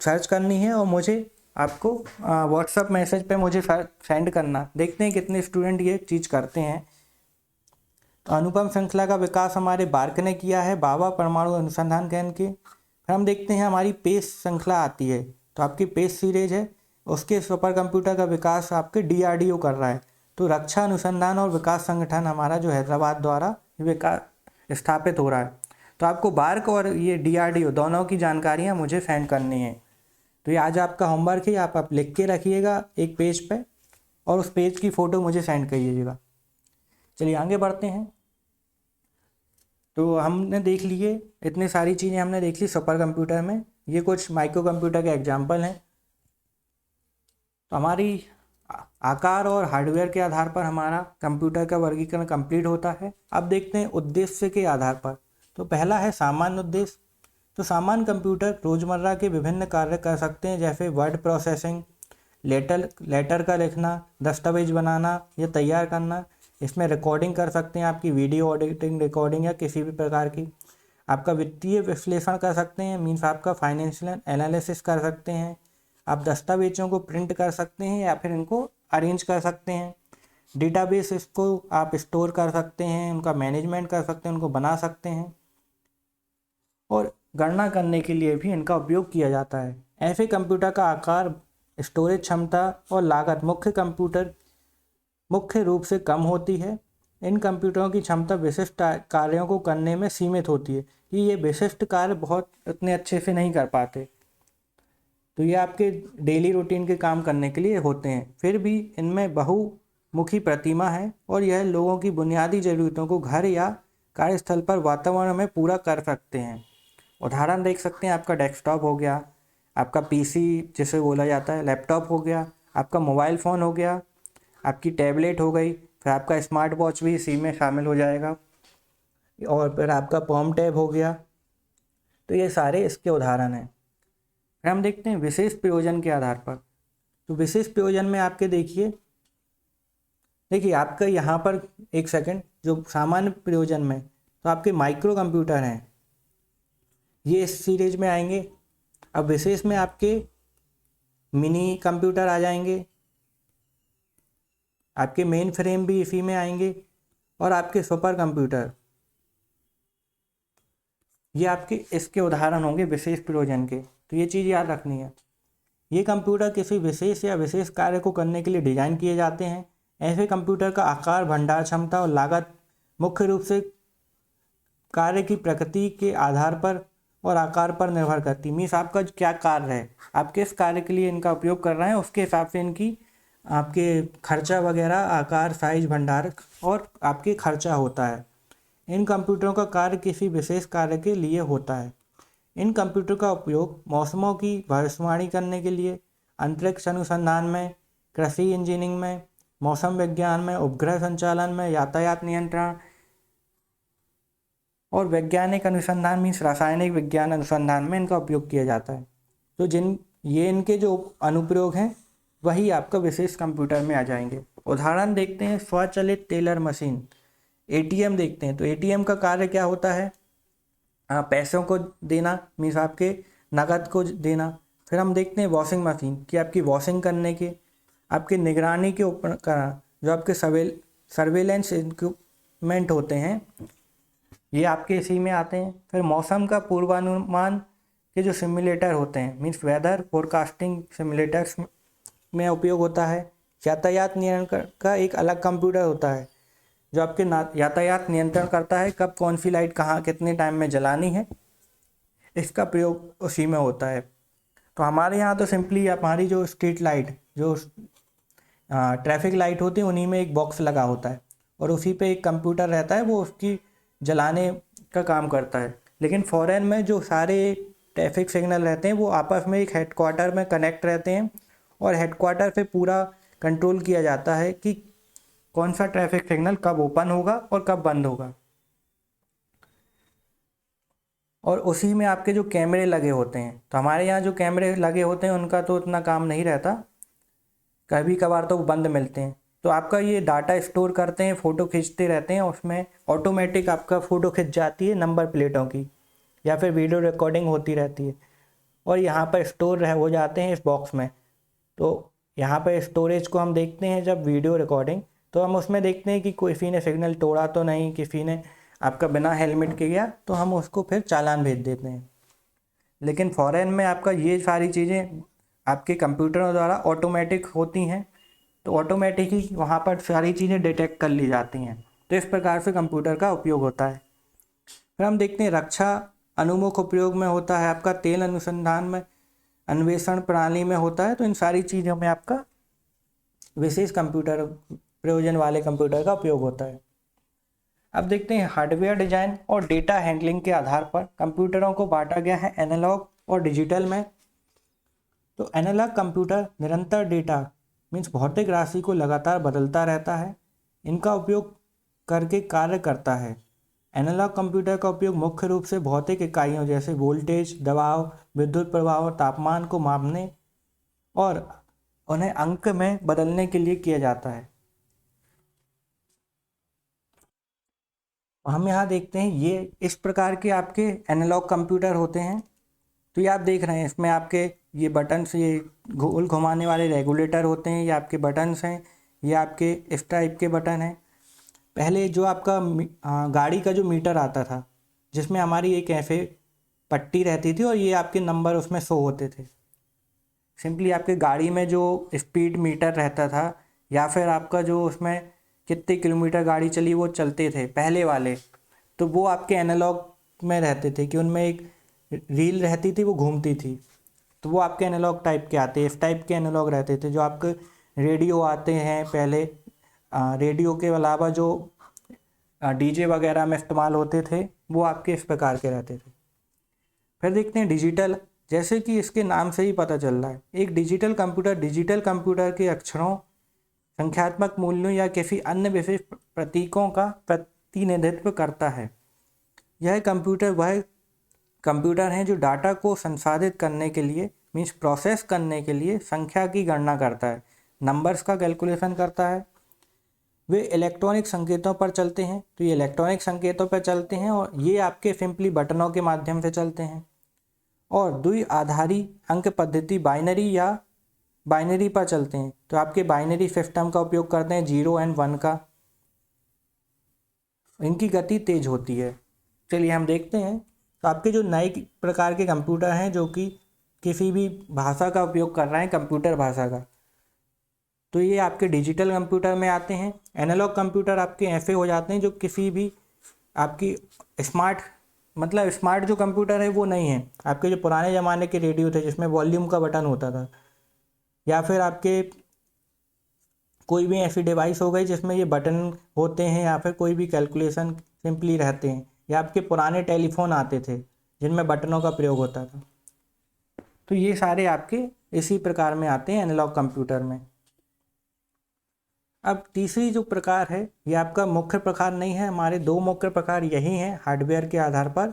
Speaker 1: सर्च करनी है और मुझे आपको व्हाट्सअप मैसेज पे मुझे सेंड करना। देखते हैं कितने स्टूडेंट ये चीज़ करते हैं। तो अनुपम श्रृंखला का विकास हमारे बार्क ने किया है, भाभा परमाणु अनुसंधान केंद्र के। फिर हम देखते हैं हमारी पेस श्रृंखला आती है, तो आपकी पेस सीरीज है, उसके सुपर कंप्यूटर का विकास आपके DRDO कर रहा है। तो रक्षा अनुसंधान और विकास संगठन हमारा जो हैदराबाद द्वारा विकास स्थापित हो रहा है। तो आपको बार्क और ये DRDO दोनों की जानकारियाँ मुझे सेंड करनी है। तो ये आज आपका होमवर्क है, आप लिख के रखिएगा एक पेज पे और उस पेज की फ़ोटो मुझे सेंड करिएगा। चलिए आगे बढ़ते हैं। तो हमने देख लिए इतनी सारी चीज़ें हमने देख ली सुपर कंप्यूटर में। ये कुछ माइक्रो कंप्यूटर के एग्जाम्पल हैं। तो हमारी आकार और हार्डवेयर के आधार पर हमारा कंप्यूटर का वर्गीकरण कंप्लीट होता है। अब देखते हैं उद्देश्य के आधार पर। तो पहला है सामान्य उद्देश्य। तो सामान्य कंप्यूटर रोज़मर्रा के विभिन्न कार्य कर सकते हैं, जैसे वर्ड प्रोसेसिंग, लेटर का लिखना, दस्तावेज बनाना या तैयार करना। इसमें रिकॉर्डिंग कर सकते हैं, आपकी वीडियो एडिटिंग, रिकॉर्डिंग या किसी भी प्रकार की। आपका वित्तीय विश्लेषण कर सकते हैं, मीन्स आपका फाइनेंशियल एनालिसिस कर सकते हैं। आप दस्तावेजों को प्रिंट कर सकते हैं या फिर इनको अरेंज कर सकते हैं। डेटाबेस इसको आप स्टोर कर सकते हैं, उनका मैनेजमेंट कर सकते हैं, उनको बना सकते हैं और गणना करने के लिए भी इनका उपयोग किया जाता है। ऐसे कंप्यूटर का आकार, स्टोरेज क्षमता और लागत मुख्य रूप से कम होती है। इन कंप्यूटरों की क्षमता विशिष्ट कार्यों को करने में सीमित होती है कि ये विशिष्ट कार्य बहुत उतने अच्छे से नहीं कर पाते, तो ये आपके डेली रूटीन के काम करने के लिए होते हैं। फिर भी इनमें बहुमुखी प्रतिमा है और यह लोगों की बुनियादी ज़रूरतों को घर या कार्यस्थल पर वातावरण में पूरा कर सकते हैं। उदाहरण देख सकते हैं, आपका डेस्कटॉप हो गया, आपका पीसी जिसे बोला जाता है, लैपटॉप हो गया, आपका मोबाइल फ़ोन हो गया, आपकी टैबलेट हो गई, फिर आपका स्मार्ट वॉच भी इसी में शामिल हो जाएगा और फिर आपका पॉम टैब हो गया। तो ये सारे इसके उदाहरण हैं। फिर हम देखते हैं विशेष प्रयोजन के आधार पर। तो विशेष प्रयोजन में आपके देखिए आपका यहाँ पर एक सेकंड, जो सामान्य प्रयोजन में तो आपके माइक्रो कंप्यूटर हैं, ये इस सीरीज में आएंगे। अब विशेष में आपके मिनी कंप्यूटर आ जाएंगे, आपके मेन फ्रेम भी इसी में आएंगे और आपके सुपर कंप्यूटर, ये आपके इसके उदाहरण होंगे विशेष प्रयोजन के। तो ये चीज़ याद रखनी है, ये कंप्यूटर किसी विशेष या विशेष कार्य को करने के लिए डिज़ाइन किए जाते हैं। ऐसे कंप्यूटर का आकार, भंडार क्षमता और लागत मुख्य रूप से कार्य की प्रकृति के आधार पर और आकार पर निर्भर करती है। मीन्स आपका क्या कार्य है, आप किस कार्य के लिए इनका उपयोग कर रहे हैं, उसके हिसाब से इनकी आपके खर्चा वगैरह, आकार, साइज, भंडार और आपके खर्चा होता है। इन कंप्यूटरों का कार्य किसी विशेष कार्य के लिए होता है। इन कंप्यूटर का उपयोग मौसमों की भविष्यवाणी करने के लिए, अंतरिक्ष अनुसंधान में, कृषि इंजीनियरिंग में, मौसम विज्ञान में, उपग्रह संचालन में, यातायात नियंत्रण और वैज्ञानिक अनुसंधान मीन्स रासायनिक विज्ञान अनुसंधान में इनका उपयोग किया जाता है। तो इनके जो अनुप्रयोग हैं वही आपका विशेष कंप्यूटर में आ जाएंगे। उदाहरण देखते हैं, स्वचालित टेलर मशीन, एटीएम देखते हैं। तो एटीएम का कार्य क्या होता है, पैसों को देना, मीन्स आपके नकद को देना। फिर हम देखते हैं वॉशिंग मशीन कि आपकी वॉशिंग करने के, आपके निगरानी के उपकरण जो आपके सर्वेलेंस इक्विपमेंट होते हैं, ये आपके इसी में आते हैं। फिर मौसम का पूर्वानुमान के जो सिमुलेटर होते हैं, मीन्स वेदर फोरकास्टिंग सिमुलेटर्स में उपयोग होता है। यातायात नियंत्रण का एक अलग कंप्यूटर होता है जो आपके यातायात नियंत्रण करता है, कब कौन सी लाइट कहाँ कितने टाइम में जलानी है, इसका प्रयोग उसी में होता है। तो हमारे यहाँ तो सिंपली हमारी जो स्ट्रीट लाइट, जो ट्रैफिक लाइट होती है, उन्हीं में एक बॉक्स लगा होता है और उसी पे एक कंप्यूटर रहता है, वो उसकी जलाने का काम करता है। लेकिन फॉरेन में जो सारे ट्रैफिक सिग्नल रहते हैं वो आपस में एक हेडक्वार्टर में कनेक्ट रहते हैं और हेडक्वार्टर पे पूरा कंट्रोल किया जाता है कि कौन सा ट्रैफिक सिग्नल कब ओपन होगा और कब बंद होगा। और उसी में आपके जो कैमरे लगे होते हैं, तो हमारे यहाँ जो कैमरे लगे होते हैं उनका तो उतना काम नहीं रहता, कभी कभार तो बंद मिलते हैं। तो आपका ये डाटा स्टोर करते हैं, फ़ोटो खींचते रहते हैं, उसमें ऑटोमेटिक आपका फ़ोटो खिंच जाती है नंबर प्लेटों की, या फिर वीडियो रिकॉर्डिंग होती रहती है और यहाँ पर स्टोर हो जाते हैं इस बॉक्स में। तो यहाँ पर स्टोरेज को हम देखते हैं जब वीडियो रिकॉर्डिंग, तो हम उसमें देखते हैं कि किसी ने सिग्नल तोड़ा तो नहीं, किसी ने आपका बिना हेलमेट के गया तो हम उसको फिर चालान भेज देते हैं। लेकिन फॉरेन में आपका ये सारी चीज़ें आपके कंप्यूटरों द्वारा ऑटोमेटिक होती हैं, तो ऑटोमेटिक ही वहाँ पर सारी चीज़ें डिटेक्ट कर ली जाती हैं। तो इस प्रकार से कंप्यूटर का उपयोग होता है। फिर हम देखते हैं रक्षा अनुमुख उपयोग में होता है, आपका तेल अनुसंधान में, अन्वेषण प्रणाली में होता है। तो इन सारी चीज़ों में आपका विशेष कंप्यूटर प्रयोजन वाले कंप्यूटर का उपयोग होता है। अब देखते हैं हार्डवेयर डिजाइन और डेटा हैंडलिंग के आधार पर कंप्यूटरों को बांटा गया है एनालॉग और डिजिटल में। तो एनालॉग कंप्यूटर निरंतर डेटा मीन्स भौतिक राशि को लगातार बदलता रहता है, इनका उपयोग करके कार्य करता है। एनालॉग कंप्यूटर का उपयोग मुख्य रूप से भौतिक इकाइयों जैसे वोल्टेज, दबाव, विद्युत प्रवाह और तापमान को मापने और उन्हें अंक में बदलने के लिए किया जाता है। हम यहाँ देखते हैं ये इस प्रकार के आपके एनालॉग कंप्यूटर होते हैं। तो ये आप देख रहे हैं, इसमें आपके ये बटन्स, ये गोल घुमाने वाले रेगुलेटर होते हैं, ये आपके बटन्स हैं, ये आपके इस टाइप के बटन हैं। पहले जो आपका गाड़ी का जो मीटर आता था, जिसमें हमारी एक ऐसे पट्टी रहती थी और ये आपके नंबर उसमें शो होते थे। सिंपली आपके गाड़ी में जो स्पीड मीटर रहता था या फिर आपका जो उसमें कितने किलोमीटर गाड़ी चली वो चलते थे पहले वाले, तो वो आपके एनालॉग में रहते थे कि उनमें एक रील रहती थी, वो घूमती थी, तो वो आपके एनालॉग टाइप के आते हैं। इस टाइप के एनालॉग रहते थे। जो आपके रेडियो आते हैं पहले, रेडियो के अलावा जो डीजे वगैरह में इस्तेमाल होते थे, वो आपके इस प्रकार के रहते थे। फिर देखते हैं डिजिटल। जैसे कि इसके नाम से ही पता चल रहा है, एक डिजिटल कंप्यूटर के अक्षरों, संख्यात्मक मूल्यों या किसी अन्य विशेष प्रतीकों का प्रतिनिधित्व करता है। यह कंप्यूटर वह कंप्यूटर है जो डाटा को संसाधित करने के लिए, मीन्स प्रोसेस करने के लिए संख्या की गणना करता है, नंबर्स का कैलकुलेशन करता है। वे इलेक्ट्रॉनिक संकेतों पर चलते हैं, तो ये इलेक्ट्रॉनिक संकेतों पर चलते हैं और ये आपके सिंपली बटनों के माध्यम से चलते हैं। और द्विआधारी अंक पद्धति बाइनरी पर चलते हैं, तो आपके बाइनरी सिस्टम का उपयोग करते हैं 0 और 1 का। इनकी गति तेज होती है। चलिए हम देखते हैं। तो आपके जो नए प्रकार के कंप्यूटर हैं जो कि किसी भी भाषा का उपयोग कर रहे हैं, कंप्यूटर भाषा का, तो ये आपके डिजिटल कंप्यूटर में आते हैं। एनालॉग कंप्यूटर आपके ऐसे हो जाते हैं जो किसी भी आपकी स्मार्ट जो कंप्यूटर है वो नहीं है। आपके जो पुराने ज़माने के रेडियो थे जिसमें वॉल्यूम का बटन होता था, या फिर आपके कोई भी ऐसी डिवाइस हो गई जिसमें ये बटन होते हैं, या फिर कोई भी कैलकुलेशन सिंपली रहते हैं, या आपके पुराने टेलीफोन आते थे जिनमें बटनों का प्रयोग होता था। तो ये सारे आपके इसी प्रकार में आते हैं एनालॉग कंप्यूटर में। अब तीसरी जो प्रकार है, ये आपका मुख्य प्रकार नहीं है, हमारे दो मुख्य प्रकार यही हैं हार्डवेयर के आधार पर,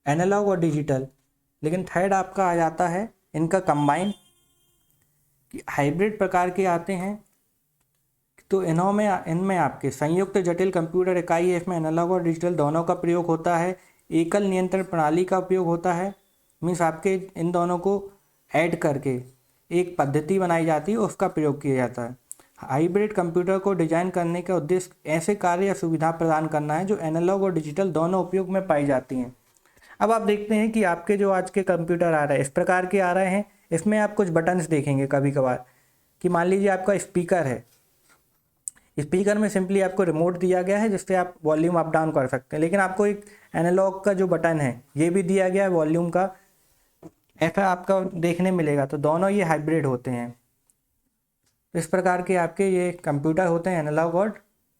Speaker 1: एनालॉग और डिजिटल। लेकिन थर्ड आपका आ जाता है इनका कंबाइन, कि हाइब्रिड प्रकार के आते हैं। तो इनमें आपके संयुक्त जटिल कंप्यूटर इकाई है, इसमें एनालॉग और डिजिटल दोनों का प्रयोग होता है। एकल नियंत्रण प्रणाली का उपयोग होता है, मीन्स आपके इन दोनों को ऐड करके एक पद्धति बनाई जाती है, उसका प्रयोग किया जाता है। हाइब्रिड कंप्यूटर को डिजाइन करने का उद्देश्य ऐसे कार्य या सुविधा प्रदान करना है जो एनालॉग और डिजिटल दोनों उपयोग में पाई जाती हैं। अब आप देखते हैं कि आपके जो आज के कंप्यूटर आ रहे हैं इस प्रकार के आ रहे हैं। इसमें आप कुछ बटन्स देखेंगे कभी कभार, कि मान लीजिए आपका स्पीकर है, स्पीकर में सिंपली आपको रिमोट दिया गया है जिससे आप वॉल्यूम अप डाउन कर सकते हैं, लेकिन आपको एक एनालॉग का जो बटन है ये भी दिया गया है वॉल्यूम का, ऐसा आपका देखने मिलेगा। तो दोनों ये हाइब्रिड होते हैं। इस प्रकार के आपके ये कंप्यूटर होते हैं, एनालॉग और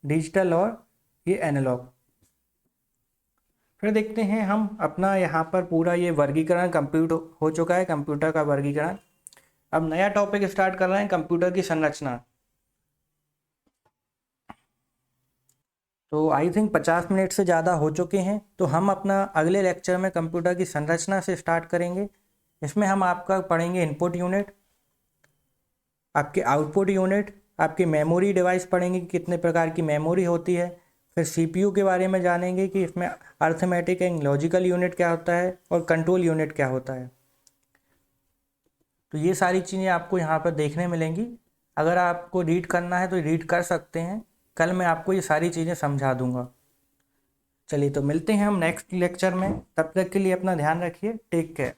Speaker 1: डिजिटल, और ये एनालॉग। फिर देखते हैं हम अपना यहाँ पर पूरा ये वर्गीकरण कंप्लीट हो चुका है, कंप्यूटर का वर्गीकरण। अब नया टॉपिक स्टार्ट कर रहे हैं, कंप्यूटर की संरचना। तो आई थिंक 50 मिनट से ज़्यादा हो चुके हैं, तो हम अपना अगले लेक्चर में कंप्यूटर की संरचना से स्टार्ट करेंगे। इसमें हम आपका पढ़ेंगे इनपुट यूनिट, आपके आउटपुट यूनिट, आपकी मेमोरी डिवाइस पढ़ेंगे कि कितने प्रकार की मेमोरी होती है। फिर सीपीयू के बारे में जानेंगे कि इसमें अर्थमेटिक एंड लॉजिकल यूनिट क्या होता है और कंट्रोल यूनिट क्या होता है। तो ये सारी चीज़ें आपको यहाँ पर देखने मिलेंगी। अगर आपको रीड करना है तो रीड कर सकते हैं, कल मैं आपको ये सारी चीज़ें समझा दूंगा। चलिए तो मिलते हैं हम नेक्स्ट लेक्चर में, तब तक के लिए अपना ध्यान रखिए, टेक केयर।